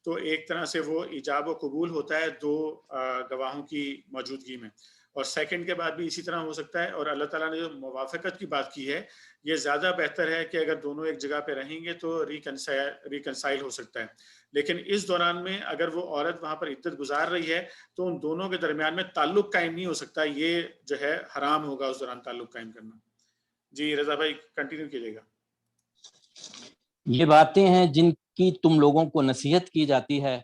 تو ایک طرح سے وہ ایجاب و قبول ہوتا ہے 2 گواہوں کی موجودگی میں، اور سیکنڈ کے بعد بھی اسی طرح ہو سکتا ہے۔ اور اللہ تعالیٰ نے جو موافقت کی بات کی ہے، یہ زیادہ بہتر ہے کہ اگر دونوں ایک جگہ پہ رہیں گے تو ریکنسائل ہو سکتا ہے، لیکن اس دوران میں اگر وہ عورت وہاں پر عدت گزار رہی ہے تو ان دونوں کے درمیان میں تعلق قائم نہیں ہو سکتا، یہ جو ہے حرام ہوگا اس دوران تعلق قائم کرنا۔ جی رضا بھائی کنٹینیو کیجیے گا۔ یہ باتیں ہیں جن کی تم لوگوں کو نصیحت کی جاتی ہے،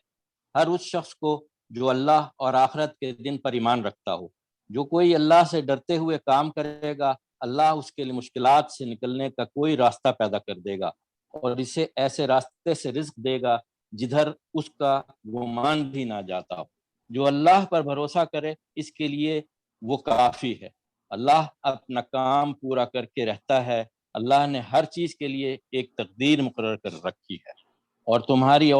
ہر اس شخص کو جو اللہ اور آخرت کے دن پر ایمان رکھتا ہو۔ جو کوئی اللہ سے ڈرتے ہوئے کام کرے گا، اللہ اس کے لیے مشکلات سے نکلنے کا کوئی راستہ پیدا کر دے گا، اور اسے ایسے راستے سے رزق دے گا جدھر اس کا گمان بھی نہ جاتا ہو۔ جو اللہ پر بھروسہ کرے اس کے لیے وہ کافی ہے۔ اللہ اپنا کام پورا کر کے رہتا ہے۔ اللہ نے ہر چیز کے لیے ایک تقدیر مقرر کر رکھی ہے۔ اور تمہاری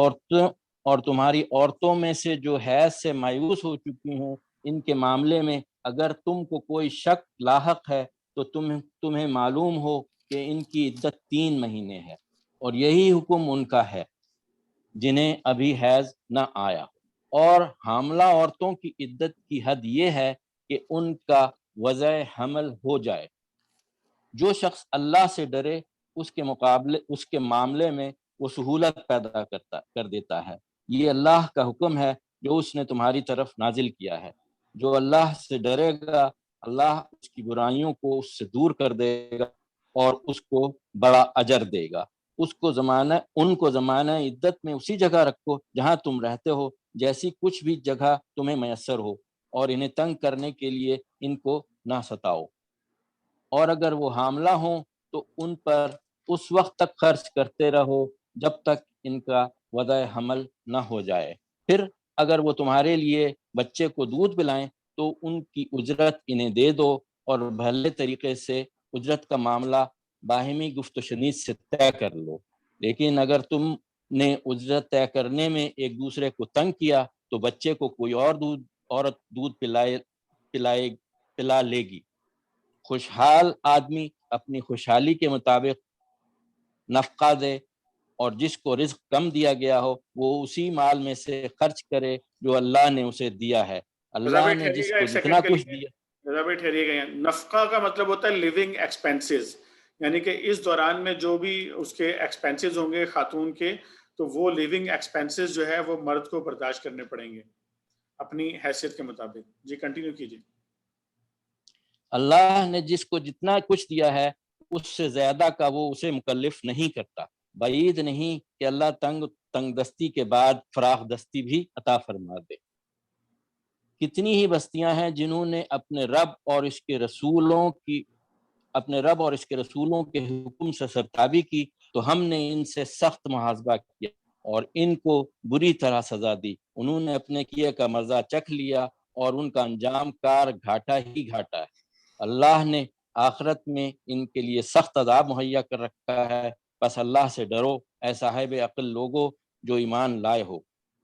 عورتوں میں سے جو حیض سے مایوس ہو چکی ہوں، ان کے معاملے میں اگر تم کو کوئی شک لاحق ہے تو تمہیں معلوم ہو کہ ان کی عدت 3 مہینے ہے، اور یہی حکم ان کا ہے جنہیں ابھی حیض نہ آیا۔ اور حاملہ عورتوں کی عدت کی حد یہ ہے کہ ان کا وضع حمل ہو جائے۔ جو شخص اللہ سے ڈرے اس کے معاملے میں وہ سہولت پیدا کر دیتا ہے۔ یہ اللہ کا حکم ہے جو اس نے تمہاری طرف نازل کیا ہے۔ جو اللہ سے ڈرے گا اللہ اس کی برائیوں کو اس سے دور کر دے گا اور اس کو بڑا اجر دے گا۔ ان کو زمانہ عدت میں اسی جگہ رکھو جہاں تم رہتے ہو، جیسی کچھ بھی جگہ تمہیں میسر ہو، اور انہیں تنگ کرنے کے لیے ان کو نہ ستاؤ۔ اور اگر وہ حاملہ ہوں تو ان پر اس وقت تک خرچ کرتے رہو جب تک ان کا وضع حمل نہ ہو جائے۔ پھر اگر وہ تمہارے لیے بچے کو دودھ پلائیں تو ان کی اجرت انہیں دے دو، اور بھلے طریقے سے اجرت کا معاملہ باہمی گفت و شنید سے طے کر لو۔ لیکن اگر تم نے اجرت طے کرنے میں ایک دوسرے کو تنگ کیا تو بچے کو کوئی اور عورت دودھ پلا لے گی۔ خوشحال آدمی اپنی خوشحالی کے مطابق نفقہ دے، اور جس کو رزق کم دیا گیا ہو وہ اسی مال میں سے خرچ کرے جو اللہ نے اسے دیا ہے۔ اللہ نے جس کو جتنا کچھ دیا۔ رضا بھائی ٹھہریے گا۔ نفقہ کا مطلب ہوتا ہے لیونگ ایکسپینسز، یعنی کہ اس دوران میں جو بھی اس کے ایکسپینسز ہوں گے خاتون کے، تو وہ لیونگ ایکسپینسز جو ہے وہ مرد کو برداشت کرنے پڑیں گے اپنی حیثیت کے مطابق۔ جی کنٹینیو کیجیے۔ اللہ نے جس کو جتنا کچھ دیا ہے اس سے زیادہ کا وہ اسے مکلف نہیں کرتا۔ بعید نہیں کہ اللہ تنگ دستی کے بعد فراخ دستی بھی عطا فرما دے۔ کتنی ہی بستیاں ہیں جنہوں نے اپنے رب اور اس کے رسولوں کے حکم سے سرتابی کی تو ہم نے ان سے سخت محاسبہ کیا اور ان کو بری طرح سزا دی۔ انہوں نے اپنے کیے کا مزہ چکھ لیا اور ان کا انجام کار گھاٹا ہی گھاٹا ہے۔ اللہ نے آخرت میں ان کے لیے سخت عذاب مہیا کر رکھا ہے، بس اللہ سے ڈرو اے صاحب عقل لوگو جو ایمان لائے ہو۔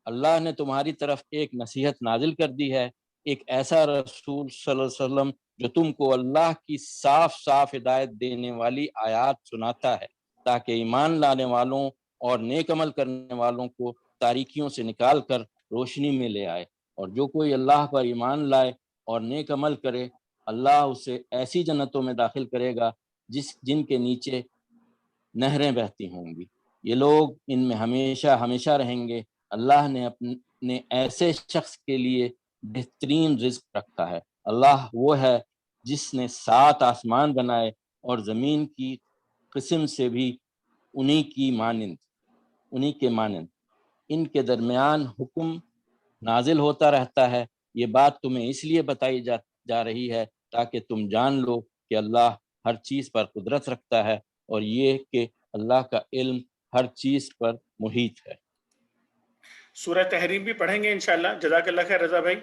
اللہ نے تمہاری طرف ایک نصیحت نازل کر دی ہے، ایک ایسا رسول صلی اللہ علیہ وسلم جو تم کو اللہ کی صاف صاف ہدایت دینے والی آیات سناتا ہے، تاکہ ایمان لانے والوں اور نیک عمل کرنے والوں کو تاریکیوں سے نکال کر روشنی میں لے آئے۔ اور جو کوئی اللہ پر ایمان لائے اور نیک عمل کرے، اللہ اسے ایسی جنتوں میں داخل کرے گا جن کے نیچے نہریں بہتی ہوں گی، یہ لوگ ان میں ہمیشہ ہمیشہ رہیں گے۔ اللہ نے اپنے ایسے شخص کے لیے بہترین رزق رکھا ہے۔ اللہ وہ ہے جس نے 7 آسمان بنائے اور زمین کی قسم سے بھی انہی کے مانند ان کے درمیان حکم نازل ہوتا رہتا ہے۔ یہ بات تمہیں اس لیے بتائی جا رہی ہے تاکہ تم جان لو کہ اللہ ہر چیز پر قدرت رکھتا ہے، اور یہ کہ اللہ کا علم ہر چیز پر محیط ہے۔ سورہ تحریم بھی پڑھیں گے انشاءاللہ، جزاک اللہ خیر رضا بھائی،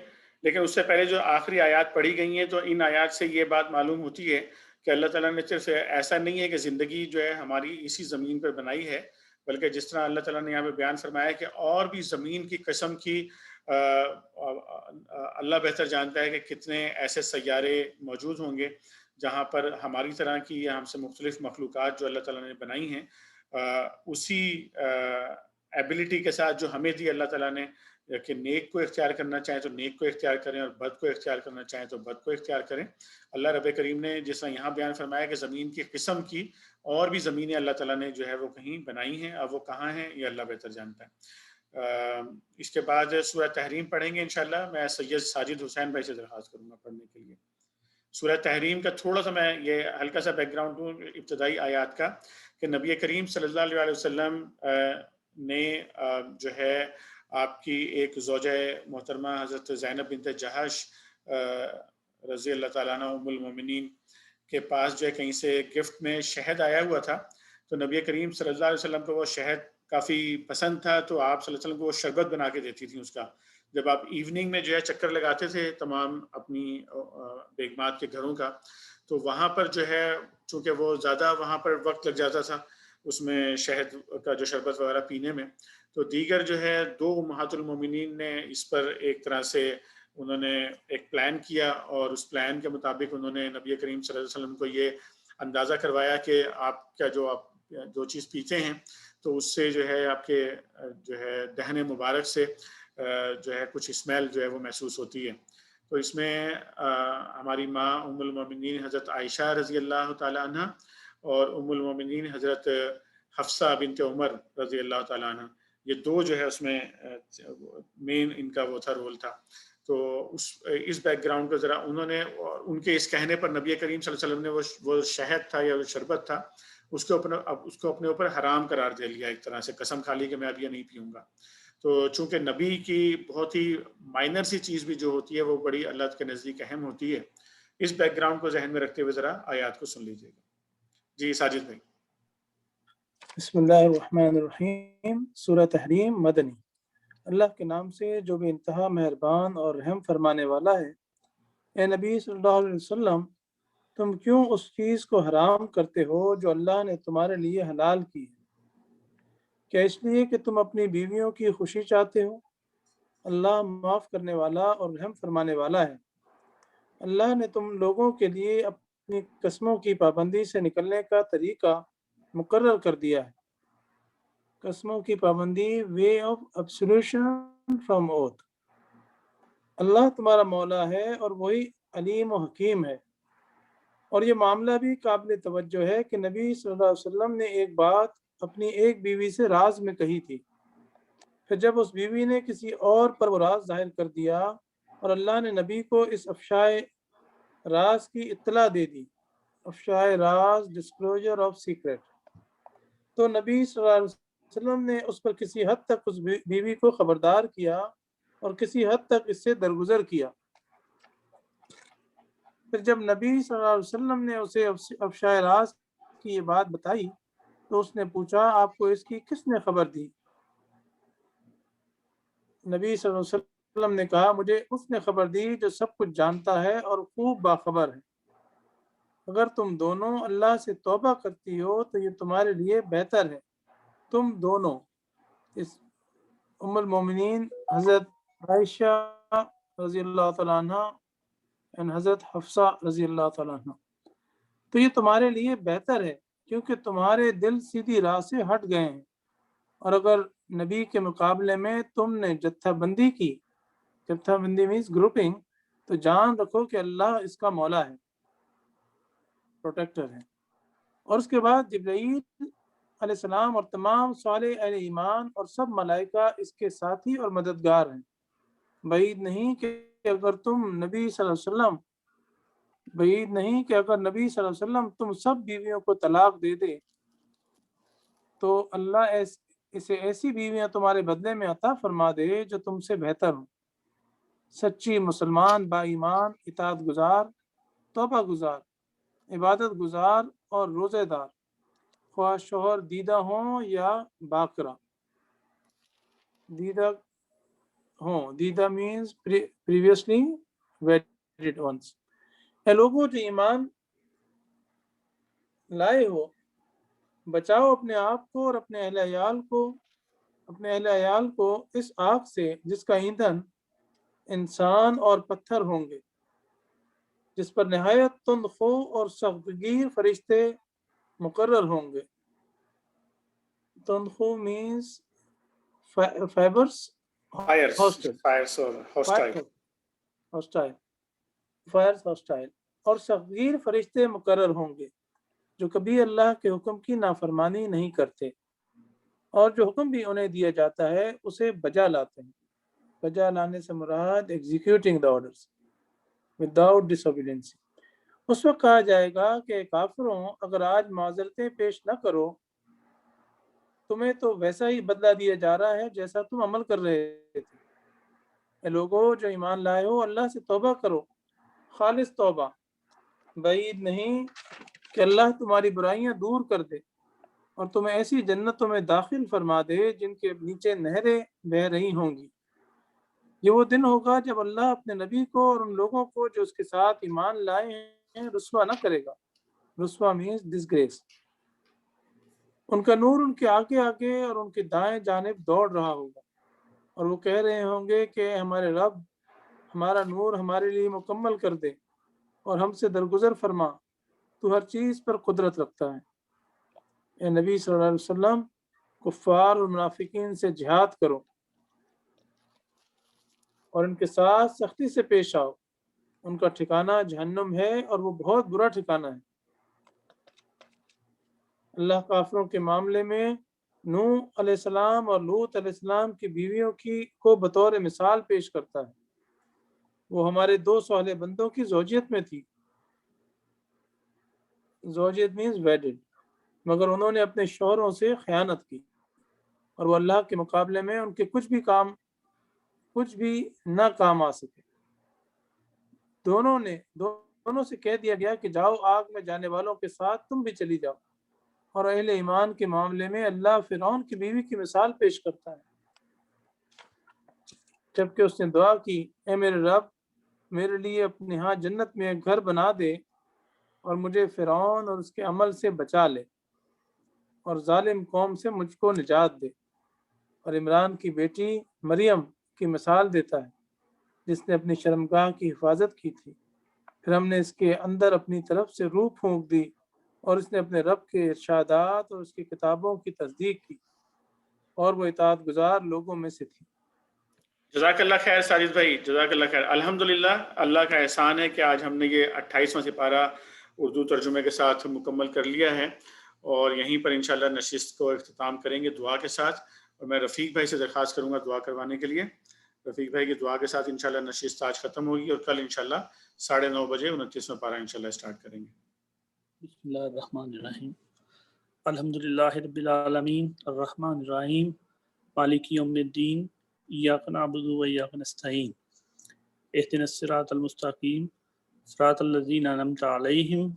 لیکن اس سے پہلے جو آخری آیات پڑھی گئی ہیں تو ان آیات سے یہ بات معلوم ہوتی ہے کہ اللہ تعالیٰ نے صرف ایسا نہیں ہے کہ زندگی جو ہے ہماری اسی زمین پر بنائی ہے، بلکہ جس طرح اللہ تعالیٰ نے یہاں پہ بیان فرمایا کہ اور بھی زمین کی قسم کی اللہ بہتر جانتا ہے کہ کتنے ایسے سیارے موجود ہوں گے جہاں پر ہماری طرح کی یا ہم سے مختلف مخلوقات جو اللہ تعالیٰ نے بنائی ہیں اسی ایبلٹی کے ساتھ جو ہمیں دی اللہ تعالیٰ نے کہ نیک کو اختیار کرنا چاہیں تو نیک کو اختیار کریں اور بد کو اختیار کرنا چاہیں تو بد کو اختیار کریں۔ اللہ رب کریم نے جس طرح یہاں بیان فرمایا کہ زمین کی قسم کی اور بھی زمینیں اللہ تعالیٰ نے جو ہے وہ کہیں بنائی ہیں، اب وہ کہاں ہیں یہ اللہ بہتر جانتا ہے۔ اس کے بعد سورہ تحریم پڑھیں گے انشاءاللہ۔ میں سید ساجد حسین بھائی سے درخواست کروں گا پڑھنے کے لیے۔ سورہ تحریم کا تھوڑا سا میں یہ ہلکا سا بیک گراؤنڈ دوں ابتدائی آیات کا، کہ نبی کریم صلی اللہ علیہ وسلم نے جو ہے آپ کی ایک زوجہ محترمہ حضرت زینب بنت جہش رضی اللہ تعالیٰ عنہ ام المومنین کے پاس جو ہے کہیں سے گفٹ میں شہد آیا ہوا تھا، تو نبی کریم صلی اللہ علیہ وسلم کو وہ شہد کافی پسند تھا، تو آپ صلی اللہ علیہ وسلم کو وہ شربت بنا کے دیتی تھی اس کا۔ جب آپ ایوننگ میں جو ہے چکر لگاتے تھے تمام اپنی بیگمات کے گھروں کا، تو وہاں پر جو ہے چونکہ وہ زیادہ وہاں پر وقت لگ جاتا تھا اس میں شہد کا جو شربت وغیرہ پینے میں، تو دیگر جو ہے 2 امہات المومنین نے اس پر ایک طرح سے انہوں نے ایک پلان کیا، اور اس پلان کے مطابق انہوں نے نبی کریم صلی اللہ علیہ وسلم کو یہ اندازہ کروایا کہ آپ کا جو چیز پیتے ہیں تو اس سے جو ہے آپ کے جو ہے دہن مبارک سے جو ہے کچھ اسمیل جو ہے وہ محسوس ہوتی ہے۔ تو اس میں ہماری ماں ام المومنین حضرت عائشہ رضی اللہ تعالیٰ عنہ اور ام المومنین حضرت حفصہ بنت عمر رضی اللہ تعالیٰ عنہ، یہ 2 جو ہے اس میں مین ان کا وہ تھا رول تھا۔ تو اس بیک گراؤنڈ کو ذرا انہوں نے ان کے اس کہنے پر نبی کریم صلی اللہ علیہ وسلم نے وہ شہد تھا یا وہ شربت تھا اس کو اپنے اوپر حرام قرار دے لیا، ایک طرح سے قسم کھا لی کہ میں اب یہ نہیں پیوں گا۔ تو چونکہ نبی کی بہت ہی مائنر سی چیز بھی جو ہوتی ہے وہ بڑی اللہ کے نزدیک اہم ہوتی ہے، اس بیک گراؤنڈ کو ذہن میں رکھتے ہوئے ذرا آیات کو سن لیجیے گا۔ جی ساجد بھائی۔ بسم اللہ الرحمن الرحیم۔ سورہ تحریم مدنی۔ اللہ کے نام سے جو بے انتہا مہربان اور رحم فرمانے والا ہے۔ اے نبی صلی اللہ علیہ وسلم، تم کیوں اس چیز کو حرام کرتے ہو جو اللہ نے تمہارے لیے حلال کی ہے؟ کیا اس لیے کہ تم اپنی بیویوں کی خوشی چاہتے ہو؟ اللہ معاف کرنے والا اور رحم فرمانے والا ہے۔ اللہ نے تم لوگوں کے لیے اپنی قسموں کی پابندی سے نکلنے کا طریقہ مقرر کر دیا ہے۔ قسموں کی پابندی، وے آف ایبسولوشن فرام اوتھ۔ اللہ تمہارا مولا ہے اور وہی علیم و حکیم ہے۔ اور یہ معاملہ بھی قابل توجہ ہے کہ نبی صلی اللہ علیہ وسلم نے ایک بات اپنی ایک بیوی سے راز میں کہی تھی، پھر جب اس بیوی نے کسی اور پر وہ راز ظاہر کر دیا اور اللہ نے نبی کو اس افشائے راز کی اطلاع دے دی، افشائے راز، ڈسکلوجر آف سیکرٹ، تو نبی صلی اللہ علیہ وسلم نے اس پر کسی حد تک اس بیوی کو خبردار کیا اور کسی حد تک اس سے درگزر کیا۔ پھر جب نبی صلی اللہ علیہ وسلم نے اسے افشائے راز کی یہ بات بتائی تو اس نے پوچھا، آپ کو اس کی کس نے خبر دی؟ نبی صلی اللہ علیہ وسلم نے کہا، مجھے اس نے خبر دی جو سب کچھ جانتا ہے اور خوب باخبر ہے۔ اگر تم دونوں اللہ سے توبہ کرتی ہو تو یہ تمہارے لیے بہتر ہے۔ تم دونوں، ام المومنین حضرت عائشہ رضی اللہ تعالیٰ عنہ and حضرت حفصہ رضی اللہ تعالیٰ عنہ. تو یہ تمہارے لیے بہتر ہے کیونکہ تمہارے دل سیدھی راہ سے ہٹ گئے ہیں، اور اگر نبی کے مقابلے میں تم نے جتھا بندی کی، جتھا بندی مینس گروپنگ، تو جان رکھو کہ اللہ اس کا مولا ہے، پروٹیکٹر ہے. اور اس کے بعد جبرائیل علیہ السلام اور تمام صالح اہل ایمان اور سب ملائکہ اس کے ساتھی اور مددگار ہیں. بعید نہیں کہ اگر نبی صلی اللہ علیہ وسلم تم سب بیویوں کو طلاق دے دے تو اللہ اسے ایسی بیویاں تمہارے بدلے میں عطا فرما دے جو تم سے بہتر ہوں، سچی مسلمان، با ایمان، اطاعت گزار، توبہ گزار، عبادت گزار اور روزے دار، خواہ شوہر دیدہ ہوں یا باکرہ. دیدہ مینز پریویسلی ویڈڈ ونس. اے لوگوں جو ایمان لائے ہو، بچاؤ اپنے آپ کو اور اپنے اہل عیال کو اس آگ سے جس کا ایندھن انسان اور پتھر ہوں گے، جس پر نہایت تند خو اور سختگیر فرشتے مقرر ہوں گے. تند خو مینز فائرس ہاسٹائل، اور سختگیر فرشتے مقرر ہوں گے جو کبھی اللہ کے حکم کی نافرمانی نہیں کرتے، اور جو حکم بھی انہیں دیا جاتا ہے اسے بجا لاتے ہیں. بجا لانے سے مراد executing the orders without disobedience. اس وقت کہا جائے گا کہ کافروں اگر آج معذرتیں پیش نہ کرو تمہیں تو ویسا ہی بدلہ دیا جا رہا ہے جیسا تم عمل کر رہے تھے. اے لوگوں جو ایمان لائے ہو، اللہ سے توبہ کرو، خالص توبہ. بعید نہیں کہ اللہ تمہاری برائیاں دور کر دے اور تمہیں ایسی جنتوں میں داخل فرما دے جن کے نیچے نہریں بہہ رہی ہوں گی. یہ وہ دن ہوگا جب اللہ اپنے نبی کو اور ان لوگوں کو جو اس کے ساتھ ایمان لائے ہیں رسوا نہ کرے گا. رسوا مینز ڈسگریس. ان کا نور ان کے آگے آگے اور ان کے دائیں جانب دوڑ رہا ہوگا، اور وہ کہہ رہے ہوں گے کہ ہمارے رب ہمارا نور ہمارے لیے مکمل کر دے اور ہم سے درگزر فرما، تو ہر چیز پر قدرت رکھتا ہے. اے نبی صلی اللہ علیہ وسلم، کفار اور منافقین سے جہاد کرو اور ان کے ساتھ سختی سے پیش آؤ. ان کا ٹھکانہ جہنم ہے اور وہ بہت برا ٹھکانہ ہے. اللہ کافروں کے معاملے میں نوح علیہ السلام اور لوط علیہ السلام کی بیویوں کو بطور مثال پیش کرتا ہے. وہ ہمارے 2 صالح بندوں کی زوجیت میں تھی. زوجیت مینز ویڈڈ، مگر انہوں نے اپنے شوہروں سے خیانت کی اور وہ اللہ کے مقابلے میں ان کے کچھ بھی نہ کام آ سکے. دونوں سے کہہ دیا گیا کہ جاؤ آگ میں جانے والوں کے ساتھ تم بھی چلی جاؤ. اور اہل ایمان کے معاملے میں اللہ فرعون کی بیوی کی مثال پیش کرتا ہے جبکہ اس نے دعا کی، اے میرے رب میرے لیے اپنے ہاں جنت میں ایک گھر بنا دے اور مجھے فرعون اور اس کے عمل سے بچا لے اور ظالم قوم سے مجھ کو نجات دے. اور عمران کی بیٹی مریم کی مثال دیتا ہے جس نے اپنی شرمگاہ کی حفاظت کی تھی، پھر ہم نے اس کے اندر اپنی طرف سے روح پھونک دی اور اس نے اپنے رب کے ارشادات اور اس کی کتابوں کی تصدیق کی اور وہ اطاعت گزار لوگوں میں سے تھی. جزاک اللہ خیر ساجد بھائی، جزاک اللہ خیر. الحمدللہ اللہ کا احسان ہے کہ آج ہم نے یہ 28واں سپارہ اردو ترجمے کے ساتھ مکمل کر لیا ہے، اور یہیں پر انشاءاللہ نشست کو اختتام کریں گے دعا کے ساتھ. اور میں رفیق بھائی سے درخواست کروں گا دعا کروانے کے لیے. رفیق بھائی کی دعا کے ساتھ انشاءاللہ نشست آج ختم ہوگی اور کل انشاءاللہ 9:30 بجے 29واں پارہ انشاءاللہ اسٹارٹ کریں گے. بسم اللہ الرحمن الرحیم. الحمدللہ رب العالمین الرحمن الرحیم مالک یوم الدین ایاک نعبد و ایاک نستعین اہدنا الصراط المستقیم صراط الذین انعمت علیہم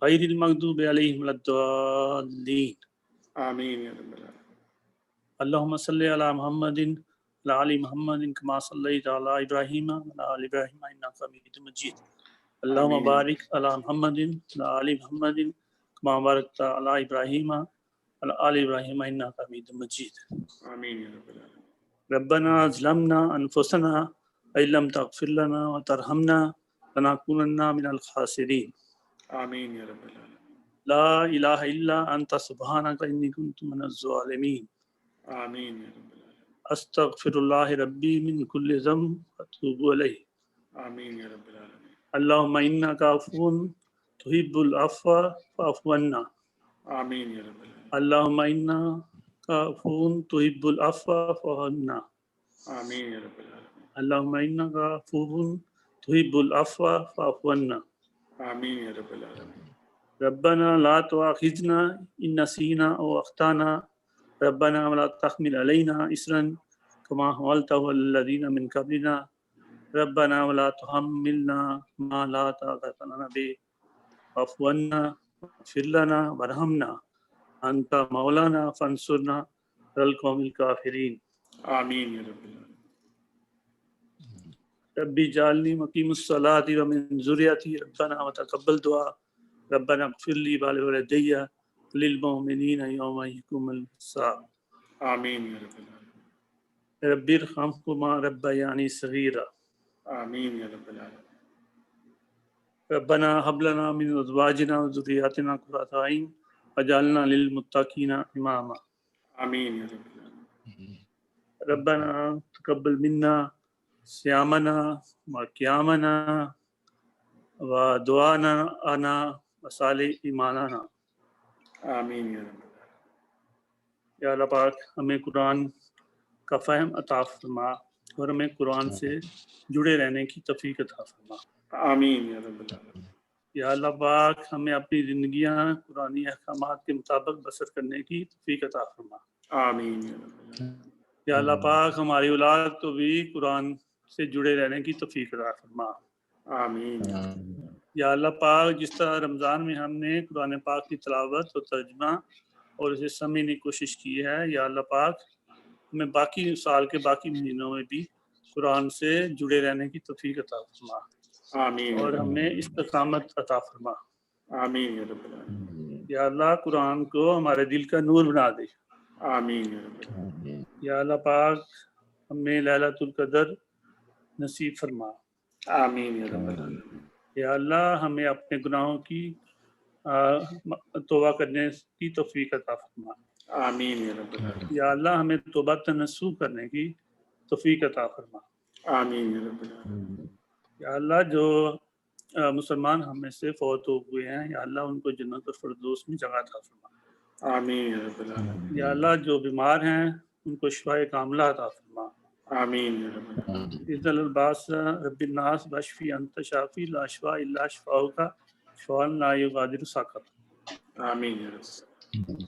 غیر المغضوب علیہم ولا الضالین. آمین یا رب العالمین. اللہم صلی علی محمد وعلی آل محمد کما صلیت علی ابراہیم وعلی آل ابراہیم انک حمید مجید. اللہم بارک علی محمد وعلی آل محمد کما بارکت علی ابراہیم وعلی آل ابراہیم انک حمید مجید. آمین یا رب العالمین. ربنا ظلمنا انفسنا وإن لم تغفر لنا وترحمنا لنكونن من الخاسرين آمین یا رب العالمین. لا الہ الا انت سبحانک انی کنت من الظالمین آمین یا رب العالمین. استغفر اللہ ربی من کل ذنب واتوب الیہ آمین یا رب العالمین. اللہم انک عفو تحب العفو فاعف عنا آمین یا رب العالمین. اللہم انک عفو تحب العفو فاعف عنا آمین یا رب العالمین. اللہم انک عفو تحب العفو فاعف عنا آمین یا رب العالمین. ربنا لا تؤاخذنا ان نسینا او اخطانا ربنا ولا تحمل علينا اسرا كما حملته على الذين من قبلنا ربنا ولا تحملنا ما لا طاقة لنا به واعف عنا واغفر لنا وارحمنا انت مولانا فانصرنا على القوم الكافرين آمین یا رب العالمین. ربي اجعلني مقيم الصلاة ومن ذريتي ربنا وتقبل دعاء ربنا اغفر لي ولوالدي وللمؤمنين يوم يقوم الحساب آمین یا رب العالمین. ربي ارحمهما ربياني صغيرا آمین یا رب العالمین. ربنا هب لنا من ازواجنا وذرياتنا قرة اعين واجعلنا للمتقين اماما آمین یا رب العالمین. ربنا تقبل منا صيامنا وقيامنا ودعانا انا وصالح ایماننا. آمین یا رب العالمین. یا اللہ پاک ہمیں قرآن کا فہم عطا فرما اور ہمیں قرآن سے جڑے رہنے کی توفیق عطا فرما. آمین یا رب العالمین. یا اللہ پاک ہمیں اپنی زندگیاں قرآنی احکامات کے مطابق بسر کرنے کی توفیق عطا فرما. آمین یا رب العالمین. یا اللہ پاک ہماری اولاد کو بھی قرآن سے جڑے رہنے کی توفیق عطا فرما. آمین. یا اللہ پاک جس طرح رمضان میں ہم نے قرآن پاک کی تلاوت اور ترجمہ اور اسے سمجھنے کی کوشش کی ہے، یا اللہ پاک ہمیں باقی سال کے باقی مہینوں میں بھی قرآن سے جڑے رہنے کی توفیق عطا فرما آمین اور ہمیں استقامت عطا فرما. آمین یا رب العالمین. یا اللہ قرآن کو ہمارے دل کا نور بنا دے. آمین یا رب العالمین. یا اللہ پاک ہمیں لیلۃ القدر نصیب فرما. آمین یا رب العالمین. یا اللہ ہمیں اپنے گناہوں کی توبہ کرنے کی توفیق عطا فرما. آمین یا رب العالمین. یا اللہ ہمیں توبہ تنسوخ کرنے کی توفیق عطا فرما. آمین یا رب العالمین. یا اللہ جو مسلمان ہمیں سے فوت ہو ہوئے ہیں، یا اللہ ان کو جنت الفردوس میں جگہ عطا فرما. آمین یا رب العالمین. یا اللہ جو بیمار ہیں ان کو شفاء کاملہ عطا فرما. آمین یا رب العالمین. اذل الباس رب الناس بشفی انت شافی لا شفاء الا شفاؤک شفاء لا یغادر سقما. آمین یا رب العالمین.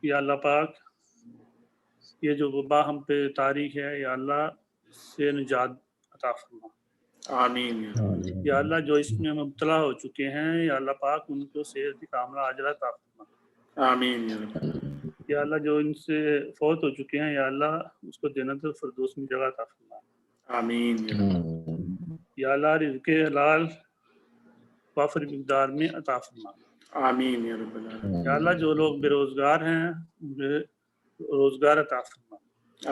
یا اللہ پاک یہ جو وبا ہم پہ طاری ہے، یا اللہ سے نجات عطا فرما. آمین یا رب العالمین. یا اللہ جو اس میں مبتلا ہو چکے ہیں، یا اللہ پاک ان کو صحت کاملہ عاجلہ عطا فرما. آمین یا رب العالمین. یا اللہ جو ان سے فوت ہو چکے ہیں، یا اللہ اس کو جنت الفردوس میں جگہ عطا فرما. آمین یا رب العالمین. یا اللہ رزق حلال وافر مقدار میں عطا فرما. آمین یا رب العالمین. یا اللہ جو لوگ بے روزگار ہیں انہیں روزگار عطا فرما.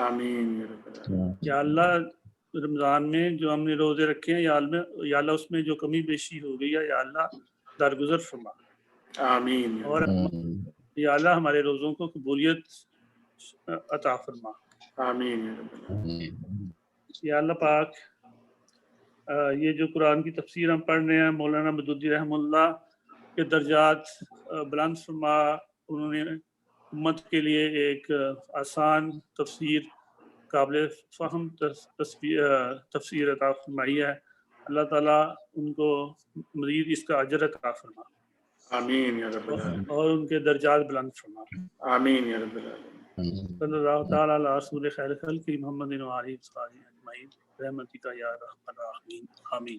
آمین یا رب العالمین. یا اللہ رمضان میں جو ہم نے روزے رکھے ہیں، یا اللہ اس میں جو کمی بیشی ہو گئی ہے، یا اللہ درگزر فرما. آمین اور یا اللہ ہمارے روزوں کو قبولیت عطا فرما. آمین یا رب العالمین. یا اللہ پاک یہ جو قرآن کی تفسیر ہم پڑھ رہے ہیں، مولانا مودودی رحمہ اللہ کے درجات بلند فرما. انہوں نے امت کے لیے ایک آسان تفسیر، قابل فہم تفسیر عطا فرمائی ہے. اللہ تعالیٰ ان کو مزید اس کا اجر عطا فرما. آمین یا رب العالمین. اور ان کے درجات بلند فرما. آمین یا رب العالمین. صلی اللہ تعالیٰ علی رسول خیر خلق محمد و آلہ وصحبہ اجمعین برحمتک یا ارحم الراحمین. آمین.